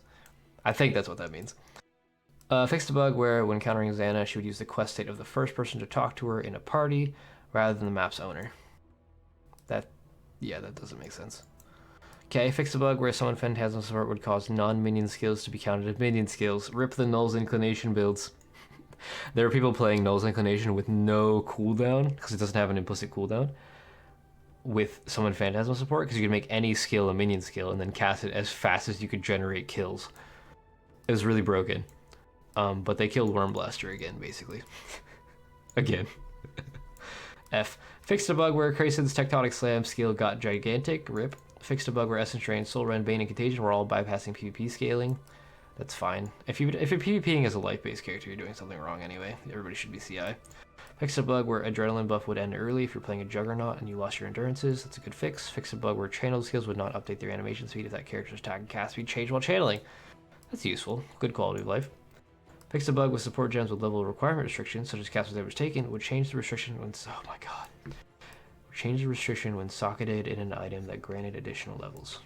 I think that's what that means. Fixed a bug where when encountering Xana, she would use the quest state of the first person to talk to her in a party rather than the map's owner. Yeah, that doesn't make sense. Okay, fixed a bug where someone Phantasm support would cause non-minion skills to be counted as minion skills. Rip the Null's Inclination builds. There are people playing Null's Inclination with no cooldown, because it doesn't have an implicit cooldown, with someone Phantasm support, because you could make any skill a minion skill and then cast it as fast as you could generate kills. It was really broken. But they killed Wormblaster again, basically. Again. F. Fixed a bug where Krasen's Tectonic Slam skill got gigantic. Rip. Fixed a bug where Essence Drain, Soul Rend, Bane, and Contagion were all bypassing PvP scaling. That's fine. If you're PvPing as a life-based character, you're doing something wrong anyway. Everybody should be CI. Fixed a bug where Adrenaline buff would end early if you're playing a Juggernaut and you lost your endurances. That's a good fix. Fixed a bug where channel skills would not update their animation speed if that character's attack and cast speed changed while channeling. That's useful. Good quality of life. Fixed a bug with support gems with level requirement restrictions, such as cast was taken, would change the restriction when... Oh my god. Would change the restriction when socketed in an item that granted additional levels.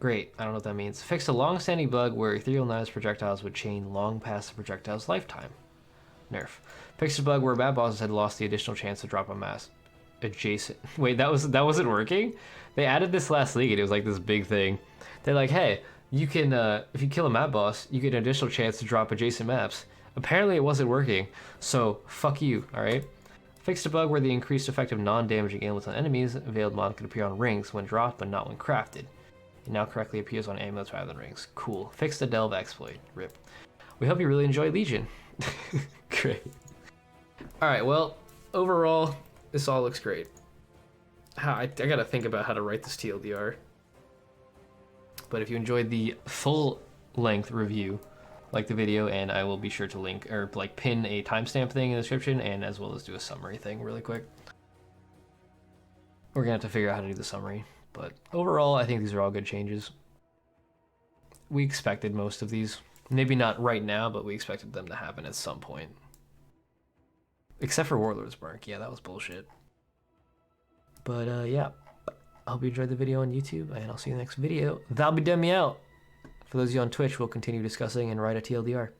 Great, I don't know what that means. Fixed a long-standing bug where ethereal knives projectiles would chain long past the projectile's lifetime. Nerf. Fixed a bug where bad bosses had lost the additional chance to drop a mass adjacent... Wait, that wasn't working? They added this last league and it was like this big thing. They're like, hey, you can, if you kill a map boss, you get an additional chance to drop adjacent maps. Apparently it wasn't working, so fuck you, alright? Fixed a bug where the increased effect of non-damaging amulets on enemies, Veiled Mod could appear on rings when dropped but not when crafted. It now correctly appears on amulets rather than rings. Cool. Fixed the Delve exploit. Rip. We hope you really enjoy Legion. Great. Alright, well, overall, this all looks great. I gotta think about how to write this TLDR. But if you enjoyed the full-length review, like the video, and I will be sure to link, or like pin a timestamp thing in the description, and as well as do a summary thing really quick. We're gonna have to figure out how to do the summary. But overall, I think these are all good changes. We expected most of these. Maybe not right now, but we expected them to happen at some point. Except for Warlord's Mark. Yeah, that was bullshit. But yeah. I hope you enjoyed the video on YouTube, and I'll see you in the next video. That'll be demi out. For those of you on Twitch, we'll continue discussing and write a TLDR.